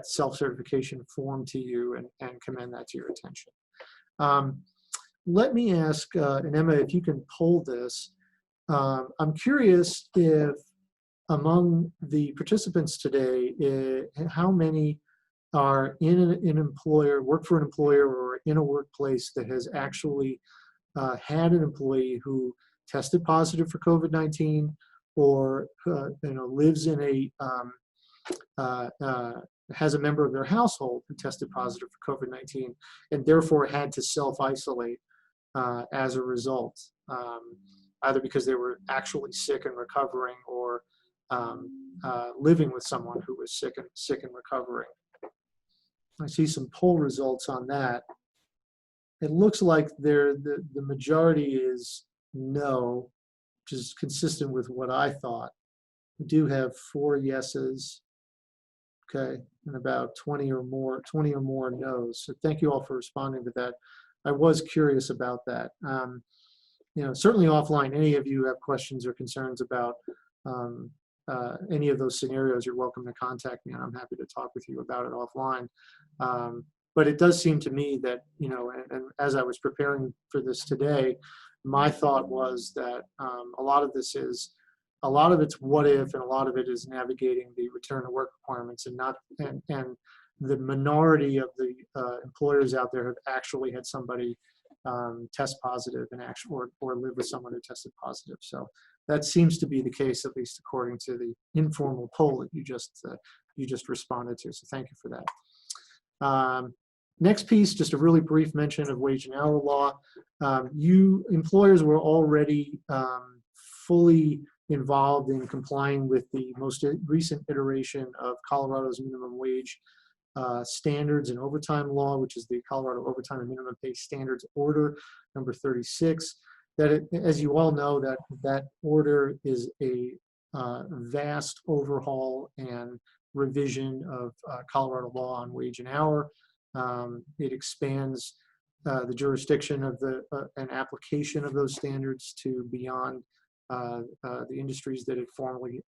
[SPEAKER 3] self-certification form to you and commend that to your attention. Let me ask, and Emma, if you can poll this, I'm curious if among the participants today, how many are in an employer, work for an employer or in a workplace that has actually had an employee who tested positive for COVID-19 or lives in a has a member of their household who tested positive for COVID-19 and therefore had to self-isolate as a result, either because they were actually sick and recovering or living with someone who was sick and recovering. I see some poll results on that. It looks like the majority is no, which is consistent with what I thought. We do have 4 yeses, okay, and about 20 or more no's. So thank you all for responding to that. I was curious about that. Certainly offline, any of you have questions or concerns about any of those scenarios, you're welcome to contact me, and I'm happy to talk with you about it offline. But it does seem to me that, and as I was preparing for this today, my thought was that a lot of it's what if, and a lot of it is navigating the return to work requirements, and the minority of the employers out there have actually had somebody test positive and or live with someone who tested positive. So that seems to be the case, at least according to the informal poll that you just responded to. So thank you for that. Next piece, just a really brief mention of wage and hour law. You employers were already fully involved in complying with the most recent iteration of Colorado's minimum wage standards and overtime law, which is the Colorado Overtime and Minimum Pay Standards Order number 36. That, as you all know, that order is a vast overhaul and revision of Colorado law on wage and hour. It expands the jurisdiction of and application of those standards to beyond the industries that it formerly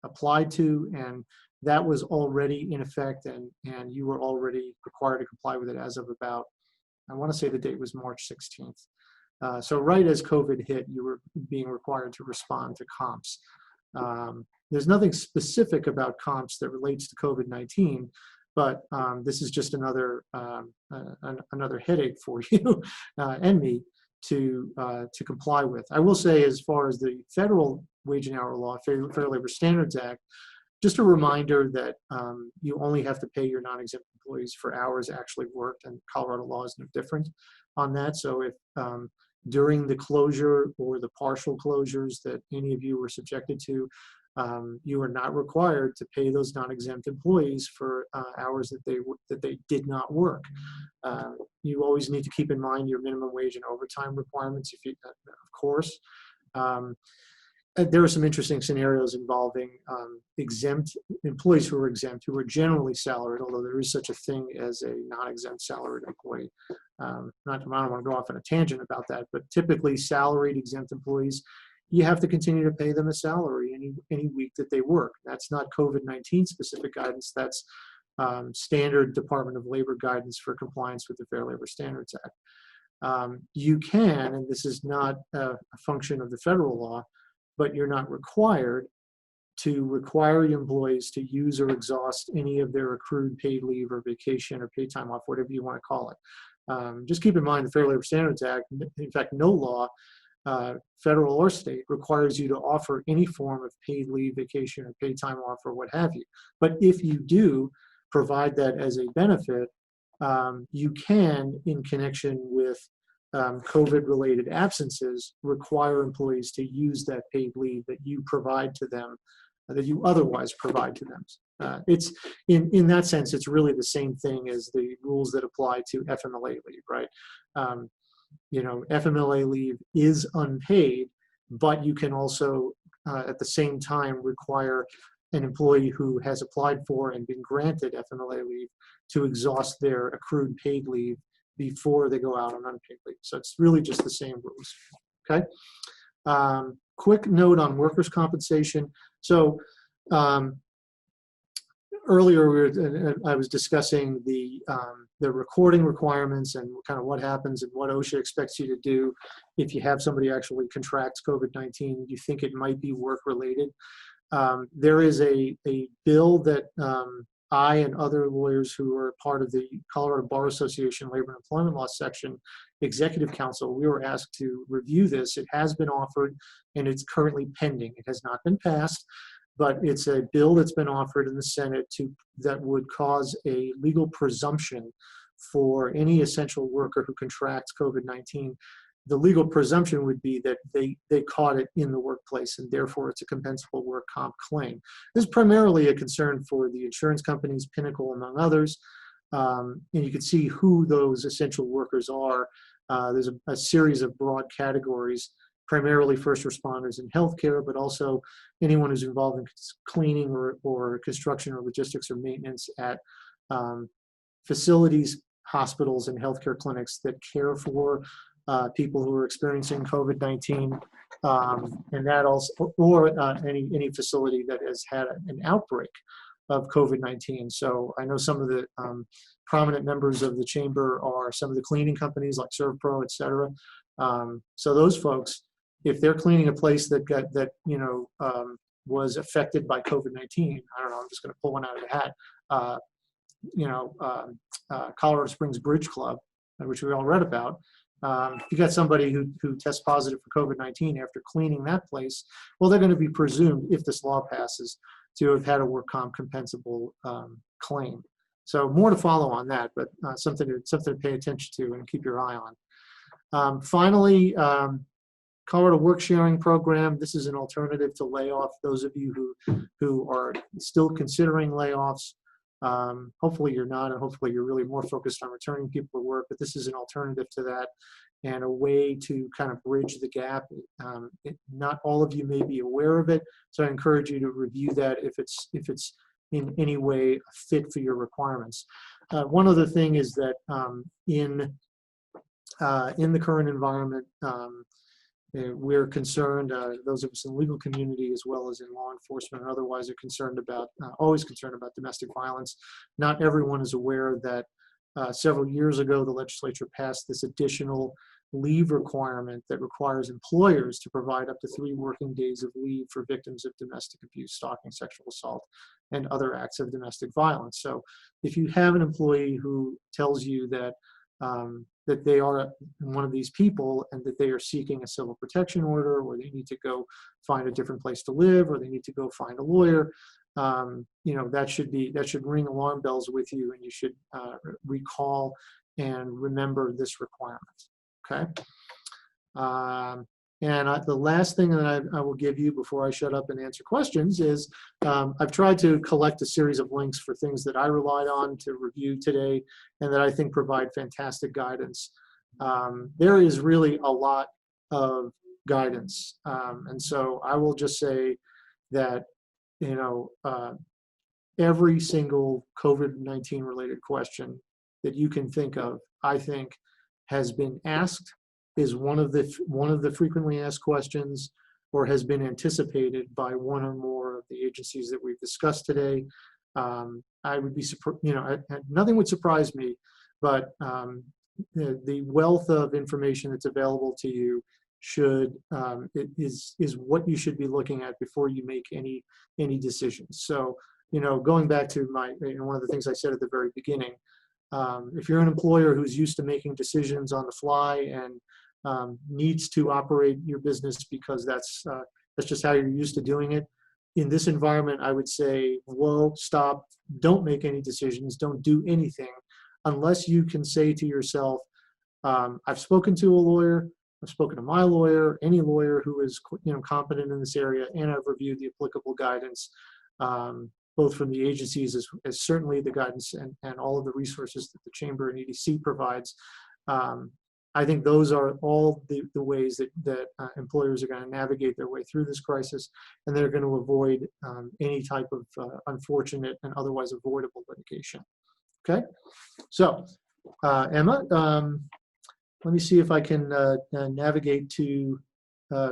[SPEAKER 3] applied to, and that was already in effect, and you were already required to comply with it as of about, I want to say the date was March 16th. So right as COVID hit, you were being required to respond to comps. There's nothing specific about comps that relates to COVID-19, but this is just another headache for you and me to comply with. I will say, as far as the federal wage and hour law, Fair Labor Standards Act, just a reminder that you only have to pay your non-exempt employees for hours actually worked, and Colorado law is no different on that. So if during the closure or the partial closures that any of you were subjected to, you are not required to pay those non-exempt employees for hours that they did not work. You always need to keep in mind your minimum wage and overtime requirements, of course. there are some interesting scenarios involving exempt employees who are exempt, who are generally salaried, although there is such a thing as a non-exempt salaried employee. I don't want to go off on a tangent about that, but typically salaried exempt employees, you have to continue to pay them a salary any week that they work. That's not COVID-19 specific guidance. That's standard Department of Labor guidance for compliance with the Fair Labor Standards Act. You can, and this is not a function of the federal law, but you're not required to require your employees to use or exhaust any of their accrued paid leave or vacation or paid time off, whatever you want to call it. Just keep in mind the Fair Labor Standards Act, in fact, no law, federal or state, requires you to offer any form of paid leave, vacation, or paid time off, or what have you. But if you do provide that as a benefit, you can, in connection with COVID-related absences, require employees to use that paid leave that you provide to them, that you otherwise provide to them. It's in that sense, it's really the same thing as the rules that apply to FMLA leave, right? FMLA leave is unpaid, but you can also, at the same time, require an employee who has applied for and been granted FMLA leave to exhaust their accrued paid leave before they go out on unpaid leave. So it's really just the same rules, okay? Quick note on workers' compensation. So earlier I was discussing the recording requirements and kind of what happens and what OSHA expects you to do if you have somebody actually contracts COVID-19. You think it might be work-related. There is a bill that I and other lawyers who are part of the Colorado Bar Association Labor and Employment Law Section Executive Council, we were asked to review this. It has been offered and it's currently pending. It has not been passed, but it's a bill that's been offered in the Senate that would cause a legal presumption for any essential worker who contracts COVID-19. The legal presumption would be that they caught it in the workplace and therefore it's a compensable work comp claim. This is primarily a concern for the insurance companies, Pinnacle among others, and you can see who those essential workers are. There's a series of broad categories, primarily first responders in healthcare, but also anyone who's involved in cleaning or construction or logistics or maintenance at facilities, hospitals, and healthcare clinics that care for people who are experiencing COVID-19, and that also, or any facility that has had an outbreak of COVID-19. So I know some of the prominent members of the chamber are some of the cleaning companies like ServPro, et cetera. So those folks, if they're cleaning a place that was affected by COVID-19, I don't know, I'm just going to pull one out of the hat. Colorado Springs Bridge Club, which we all read about. You got somebody who tests positive for COVID-19 after cleaning that place, well, they're going to be presumed, if this law passes, to have had a work comp compensable claim. So more to follow on that, but something to pay attention to and keep your eye on. Finally, Colorado Work Sharing Program. This is an alternative to layoff. Those of you who are still considering layoffs, hopefully you're not, and hopefully you're really more focused on returning people to work, but this is an alternative to that and a way to kind of bridge the gap. Not all of you may be aware of it, so I encourage you to review that if it's in any way a fit for your requirements. One other thing is that in the current environment, we're concerned, those of us in the legal community as well as in law enforcement and otherwise, are concerned about, always concerned about domestic violence. Not everyone is aware that several years ago, the legislature passed this additional leave requirement that requires employers to provide up to 3 working days of leave for victims of domestic abuse, stalking, sexual assault, and other acts of domestic violence. So if you have an employee who tells you that that they are one of these people and that they are seeking a civil protection order, or they need to go find a different place to live, or they need to go find a lawyer, that should ring alarm bells with you, and you should recall and remember this requirement. Okay. The last thing that I will give you before I shut up and answer questions is I've tried to collect a series of links for things that I relied on to review today and that I think provide fantastic guidance. There is really a lot of guidance. And so I will just say that, every single COVID-19 related question that you can think of, I think has been asked, is one of the frequently asked questions, or has been anticipated by one or more of the agencies that we've discussed today. I would be surprised, nothing would surprise me, but the wealth of information that's available to you is what you should be looking at before you make any decisions. So, going back to one of the things I said at the very beginning, if you're an employer who's used to making decisions on the fly and needs to operate your business because that's just how you're used to doing it, in this environment, I would say, whoa, stop, don't make any decisions, don't do anything unless you can say to yourself, I've spoken to a lawyer, I've spoken to my lawyer, any lawyer who is competent in this area, and I've reviewed the applicable guidance, both from the agencies as certainly the guidance and all of the resources that the Chamber and EDC provides. I think those are all the ways that employers are going to navigate their way through this crisis, and they're going to avoid any type of unfortunate and otherwise avoidable litigation. Okay, so Emma, let me see if I can navigate to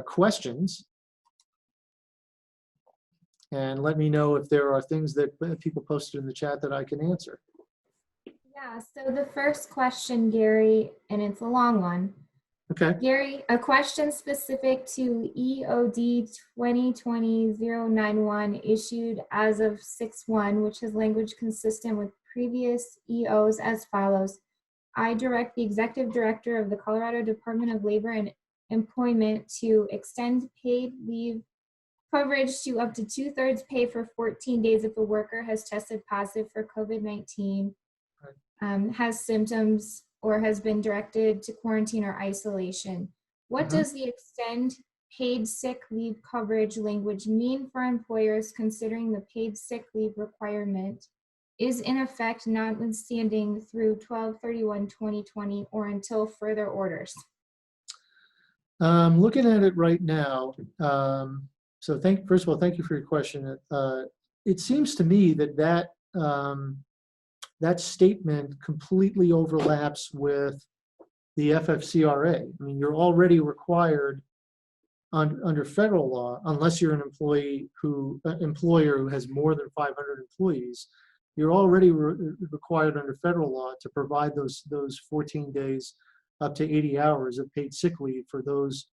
[SPEAKER 3] questions, and let me know if there are things that people posted in the chat that I can answer.
[SPEAKER 4] Yeah, so the first question, Gary, and it's a long one.
[SPEAKER 3] Okay.
[SPEAKER 4] Gary, a question specific to EOD 2020-091 issued as of 6/1, which has language consistent with previous EOs as follows. I direct the Executive Director of the Colorado Department of Labor and Employment to extend paid leave coverage to up to 2/3 pay for 14 days if a worker has tested positive for COVID-19, has symptoms, or has been directed to quarantine or isolation. What does the extend paid sick leave coverage language mean for employers considering the paid sick leave requirement is in effect notwithstanding through 12/31/2020 or until further orders?
[SPEAKER 3] Looking at it right now, so first of all, thank you for your question. It seems to me that statement completely overlaps with the FFCRA. I mean, you're already required under federal law, unless you're an employer who has more than 500 employees, you're already required under federal law to provide those 14 days up to 80 hours of paid sick leave for those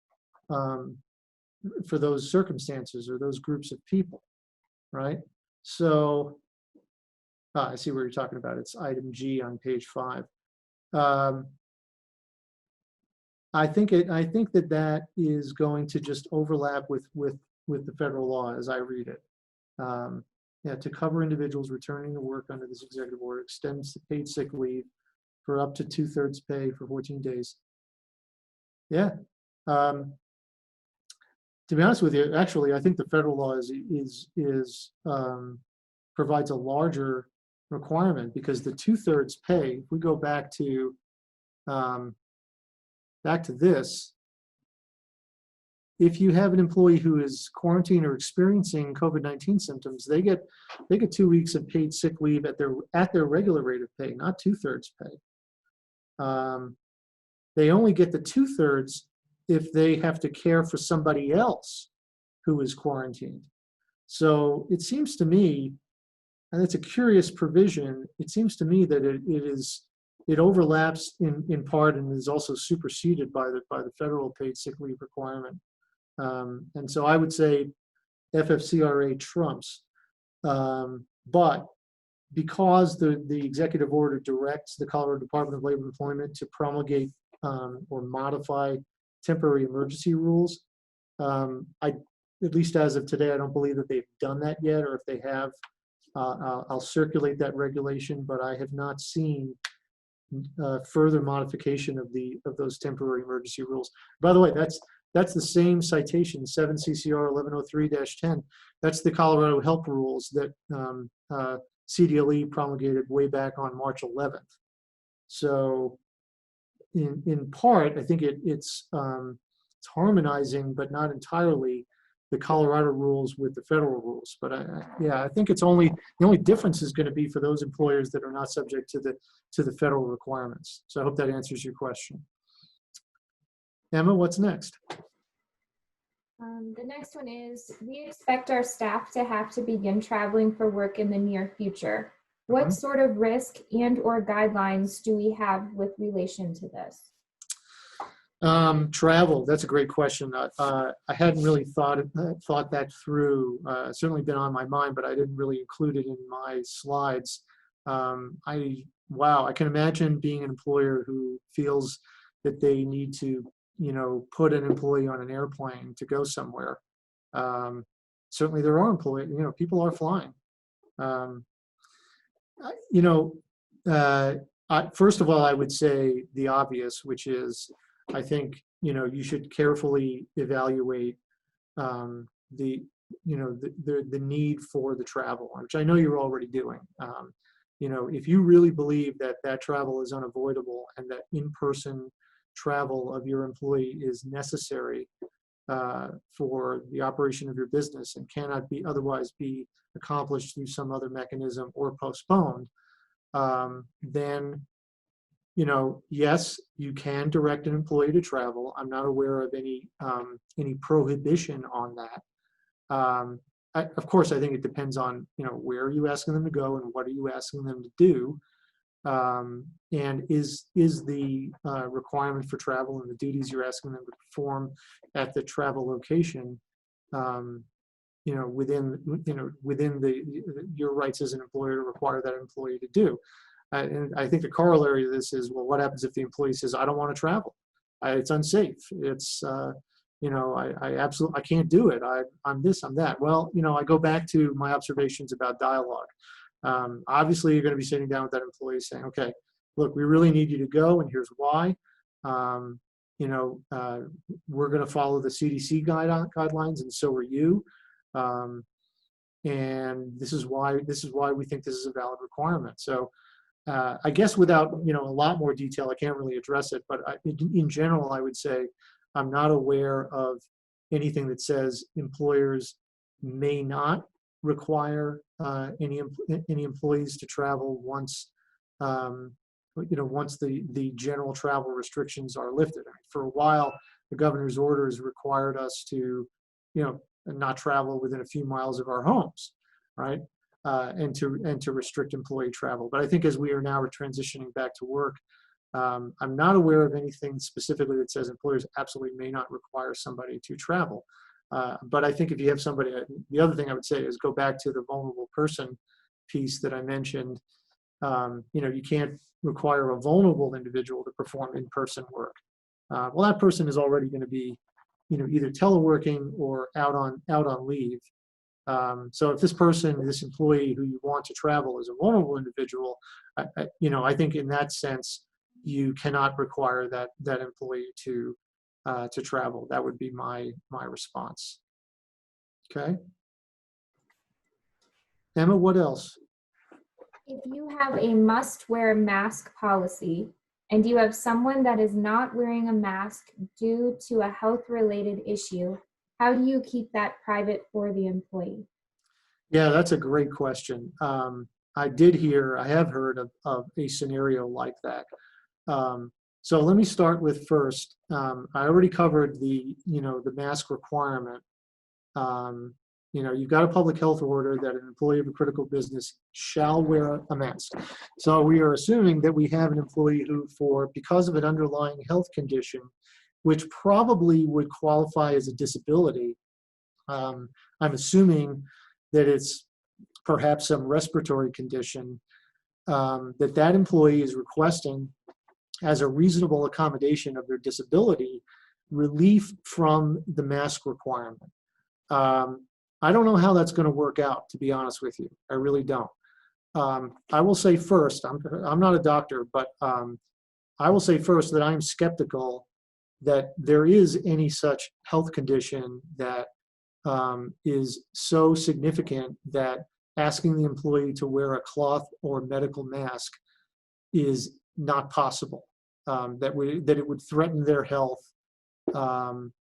[SPEAKER 3] circumstances or those groups of people, right? So I see what you're talking about. It's item G on page 5. I think that is going to just overlap with the federal law as I read it. To cover individuals returning to work under this executive order extends the paid sick leave for up to 2/3 pay for 14 days. Yeah. To be honest with you, actually, I think the federal law provides a larger requirement, because the 2/3 pay, if we go back to this, if you have an employee who is quarantined or experiencing COVID-19 symptoms, they get 2 weeks of paid sick leave at their regular rate of pay, not 2/3 pay. They only get the 2/3 if they have to care for somebody else who is quarantined. So it seems to me, and it's a curious provision, it seems to me that it overlaps in part and is also superseded by the federal paid sick leave requirement. And so I would say FFCRA trumps, but because the executive order directs the Colorado Department of Labor and Employment to promulgate or modify temporary emergency rules, at least as of today, I don't believe that they've done that yet, or if they have, I'll circulate that regulation, but I have not seen further modification of those temporary emergency rules. By the way, that's the same citation, 7 CCR 1103-10. That's the Colorado Health Rules that CDLE promulgated way back on March 11th. So in part, I think it's harmonizing, but not entirely, the Colorado rules with the federal rules. But yeah, I think the only difference is going to be for those employers that are not subject to the federal requirements. So I hope that answers your question. Emma, what's next?
[SPEAKER 4] The next one is, we expect our staff to have to begin traveling for work in the near future. What sort of risk and/or guidelines do we have with relation to this?
[SPEAKER 3] Travel, that's a great question. I hadn't really thought that through. It's certainly been on my mind, but I didn't really include it in my slides. Wow, I can imagine being an employer who feels that they need to, put an employee on an airplane to go somewhere. Certainly there are employees, people are flying. First of all, I would say the obvious, which is, I think, you should carefully evaluate the need for the travel, which I know you're already doing. If you really believe that travel is unavoidable and that in-person travel of your employee is necessary for the operation of your business and cannot otherwise be accomplished through some other mechanism or postponed, then yes, you can direct an employee to travel. I'm not aware of any prohibition on that. Of course, I think it depends on where are you asking them to go and what are you asking them to do, and is the requirement for travel and the duties you're asking them to perform at the travel location, within your rights as an employer to require that employee to do. And I think the corollary to this is, well, what happens if the employee says, I don't want to travel? It's unsafe. It's, I can't do it. I'm this, I'm that. Well, I go back to my observations about dialogue. Obviously, you're going to be sitting down with that employee saying, okay, look, we really need you to go, and here's why. We're going to follow the CDC guidelines, and so are you. And this is why we think this is a valid requirement. So I guess without a lot more detail, I can't really address it. But in general, I would say I'm not aware of anything that says employers may not require any employees to travel once once the general travel restrictions are lifted. I mean, for a while, the governor's orders required us to not travel within a few miles of our homes, right? And to restrict employee travel. But I think as we are now transitioning back to work, I'm not aware of anything specifically that says employers absolutely may not require somebody to travel. But I think if you have somebody, the other thing I would say is go back to the vulnerable person piece that I mentioned. You can't require a vulnerable individual to perform in-person work. Well, that person is already going to be, either teleworking or out on leave. So if this employee who you want to travel is a vulnerable individual, I think in that sense, you cannot require that employee to travel. That would be my response. Okay. Emma, what else?
[SPEAKER 4] If you have a must-wear mask policy and you have someone that is not wearing a mask due to a health-related issue, how do you keep that private for the employee?
[SPEAKER 3] Yeah, that's a great question. I have heard of a scenario like that. So let me start with first. I already covered the mask requirement. You've got a public health order that an employee of a critical business shall wear a mask. So we are assuming that we have an employee who, because of an underlying health condition, which probably would qualify as a disability, I'm assuming that it's perhaps some respiratory condition, that employee is requesting, as a reasonable accommodation of their disability, relief from the mask requirement. I don't know how that's going to work out, to be honest with you. I really don't. I will say first, I'm not a doctor, but I will say first that I'm skeptical that there is any such health condition that is so significant that asking the employee to wear a cloth or medical mask is not possible, that it would threaten their health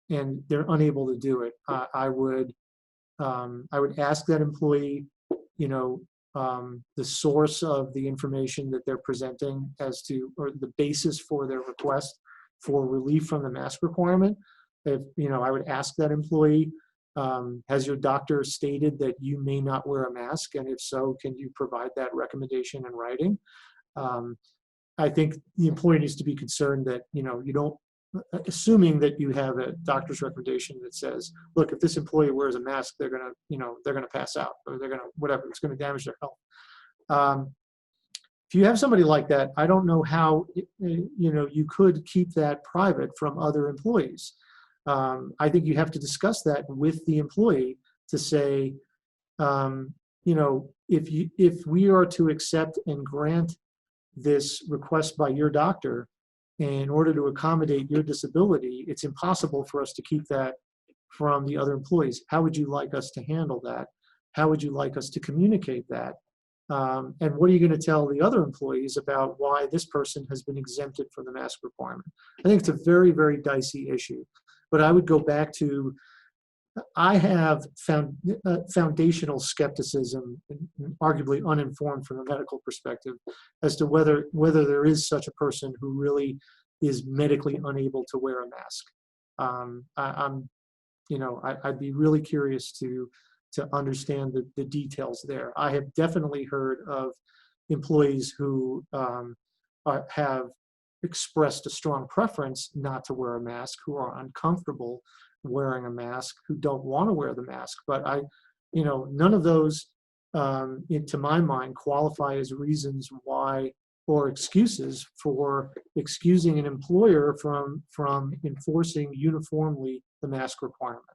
[SPEAKER 3] and they're unable to do it, I would ask that employee, the source of the information that they're presenting as to, or the basis for their request for relief from the mask requirement. If, I would ask that employee, has your doctor stated that you may not wear a mask? And if so, can you provide that recommendation in writing? I think the employee needs to be concerned that, you don't, assuming that you have a doctor's recommendation that says, look, if this employee wears a mask, they're going to pass out, or they're going to, whatever, it's going to damage their health. If you have somebody like that, I don't know how, you could keep that private from other employees. I think you have to discuss that with the employee to say, if we are to accept and grant this request by your doctor, in order to accommodate your disability, it's impossible for us to keep that from the other employees. How would you like us to handle that? How would you like us to communicate that? And what are you going to tell the other employees about why this person has been exempted from the mask requirement? I think it's a very, very dicey issue. But I would go back to, I have foundational skepticism, arguably uninformed from a medical perspective, as to whether there is such a person who really is medically unable to wear a mask. I'd be really curious to understand the details there. I have definitely heard of employees who have expressed a strong preference not to wear a mask, who are uncomfortable wearing a mask, who don't want to wear the mask. But none of those, to my mind, qualify as reasons why, or excuses for excusing an employer from enforcing uniformly the mask requirement.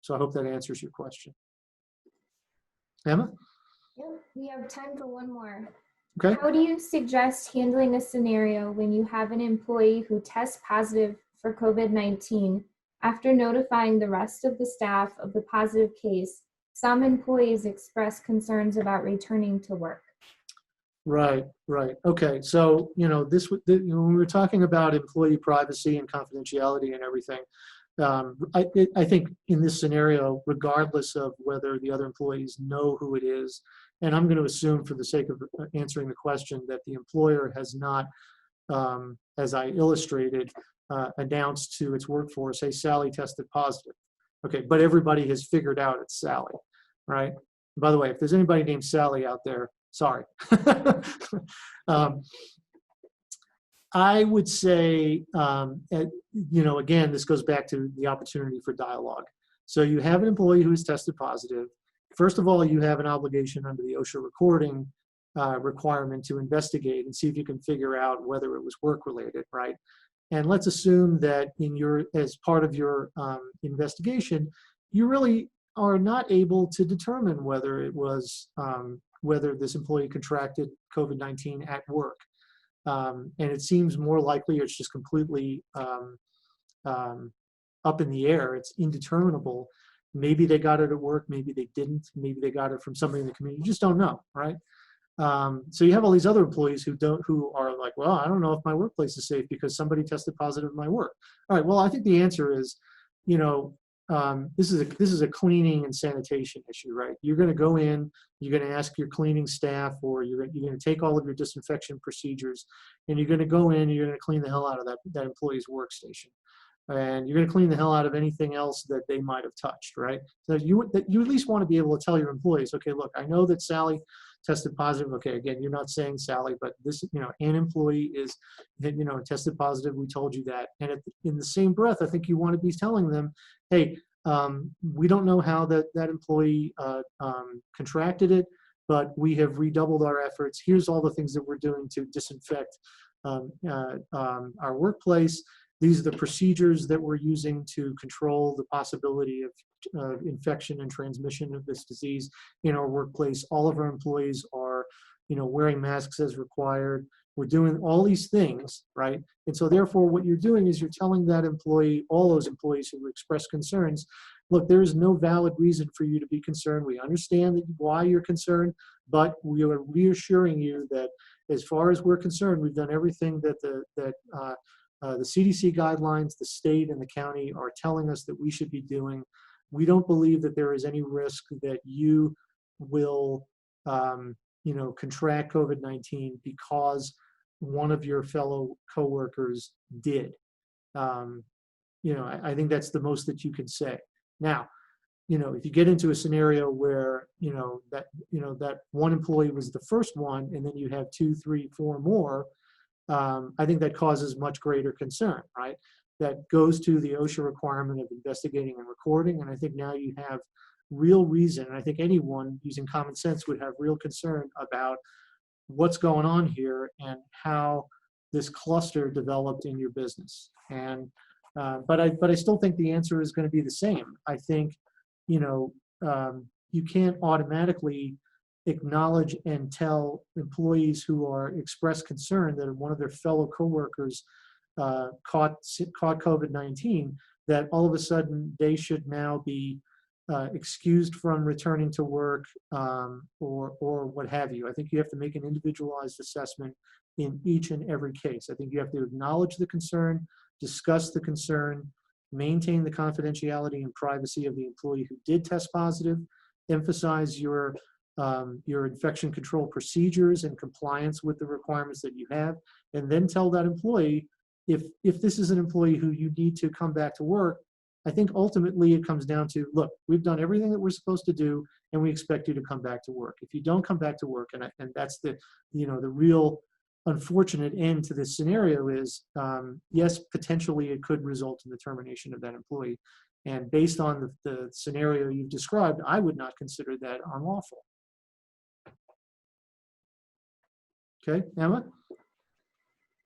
[SPEAKER 3] So I hope that answers your question. Emma?
[SPEAKER 4] Yeah, we have time for one more.
[SPEAKER 3] Okay.
[SPEAKER 4] How do you suggest handling a scenario when you have an employee who tests positive for COVID-19? After notifying the rest of the staff of the positive case, some employees express concerns about returning to work.
[SPEAKER 3] Right. Okay. So, when we were talking about employee privacy and confidentiality and everything, I think in this scenario, regardless of whether the other employees know who it is, and I'm going to assume for the sake of answering the question that the employer has not, as I illustrated, announced to its workforce, hey, Sally tested positive. Okay, but everybody has figured out it's Sally, right? By the way, if there's anybody named Sally out there, sorry. I would say, again, this goes back to the opportunity for dialogue. So you have an employee who has tested positive. First of all, you have an obligation under the OSHA recording requirement to investigate and see if you can figure out whether it was work-related, right? And let's assume that as part of your investigation, you really are not able to determine whether it was, whether this employee contracted COVID-19 at work. And it seems more likely it's just completely up in the air. It's indeterminable. Maybe they got it at work, maybe they didn't, maybe they got it from somebody in the community. You just don't know, right? So you have all these other employees who are like, well, I don't know if my workplace is safe because somebody tested positive in my work. All right, well, I think the answer is, this is a cleaning and sanitation issue, right? You're going to go in, you're going to ask your cleaning staff, or you're going to take all of your disinfection procedures, and you're going to go in and you're going to clean the hell out of that employee's workstation. And you're going to clean the hell out of anything else that they might have touched, right? So you at least want to be able to tell your employees, okay, look, I know that Sally tested positive. Okay, again, you're not saying Sally, but this, an employee is, tested positive. We told you that. And in the same breath, I think you want to be telling them, hey, we don't know how that employee contracted it, but we have redoubled our efforts. Here's all the things that we're doing to disinfect our workplace. These are the procedures that we're using to control the possibility of infection and transmission of this disease in our workplace. All of our employees are, wearing masks as required. We're doing all these things, right? And so therefore what you're doing is you're telling that employee, all those employees who express concerns, look, there is no valid reason for you to be concerned. We understand why you're concerned, but we are reassuring you that as far as we're concerned, we've done everything that the CDC guidelines, the state and the county are telling us that we should be doing. We don't believe that there is any risk that you will, contract COVID-19 because one of your fellow coworkers did. I think that's the most that you can say. Now, if you get into a scenario where, that one employee was the first one, and then you have 2, 3, 4 more, I think that causes much greater concern, right? That goes to the OSHA requirement of investigating and recording. And I think now you have real reason. And I think anyone using common sense would have real concern about what's going on here and how this cluster developed in your business. And but I still think the answer is going to be the same. I think, you can't automatically acknowledge and tell employees who are express concern that one of their fellow coworkers caught COVID-19, that all of a sudden they should now be excused from returning to work or what have you. I think you have to make an individualized assessment in each and every case. I think you have to acknowledge the concern, discuss the concern, maintain the confidentiality and privacy of the employee who did test positive, emphasize your infection control procedures and compliance with the requirements that you have, and then tell that employee, if this is an employee who you need to come back to work, I think ultimately it comes down to, look, we've done everything that we're supposed to do, and we expect you to come back to work. If you don't come back to work, and that's the real unfortunate end to this scenario is, yes, potentially it could result in the termination of that employee. And based on the scenario you've described, I would not consider that unlawful. Okay, Emma?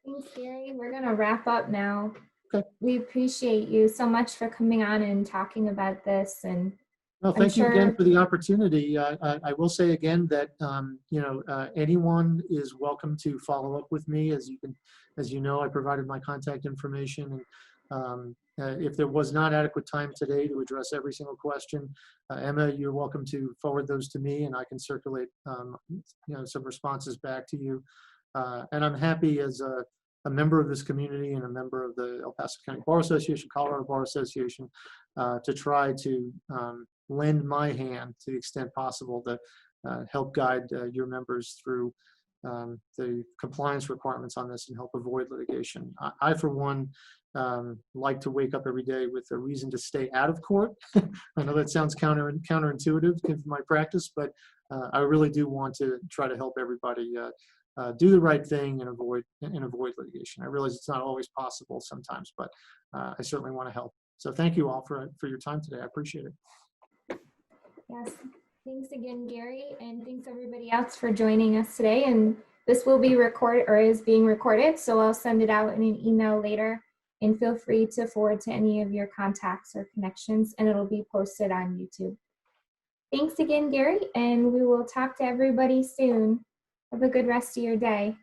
[SPEAKER 4] Thanks, Gary. We're going to wrap up now.
[SPEAKER 3] Okay.
[SPEAKER 4] We appreciate you so much for coming on and talking about this. And
[SPEAKER 3] well, thank you again for the opportunity. I will say again that anyone is welcome to follow up with me. As you know, I provided my contact information, and if there was not adequate time today to address every single question, Emma, you're welcome to forward those to me, and I can circulate some responses back to you. And I'm happy as a member of this community and a member of the El Paso County Bar Association, Colorado Bar Association, to try to lend my hand to the extent possible to help guide your members through the compliance requirements on this and help avoid litigation. I for one, like to wake up every day with a reason to stay out of court. I know that sounds counterintuitive to my practice, but I really do want to try to help everybody do the right thing and avoid litigation. I realize it's not always possible sometimes, but I certainly want to help. So thank you all for your time today. I appreciate it.
[SPEAKER 4] Yes, thanks again, Gary, and thanks everybody else for joining us today. And this will be recorded, or is being recorded, so I'll send it out in an email later. And feel free to forward to any of your contacts or connections, and it'll be posted on YouTube. Thanks again, Gary, and we will talk to everybody soon. Have a good rest of your day.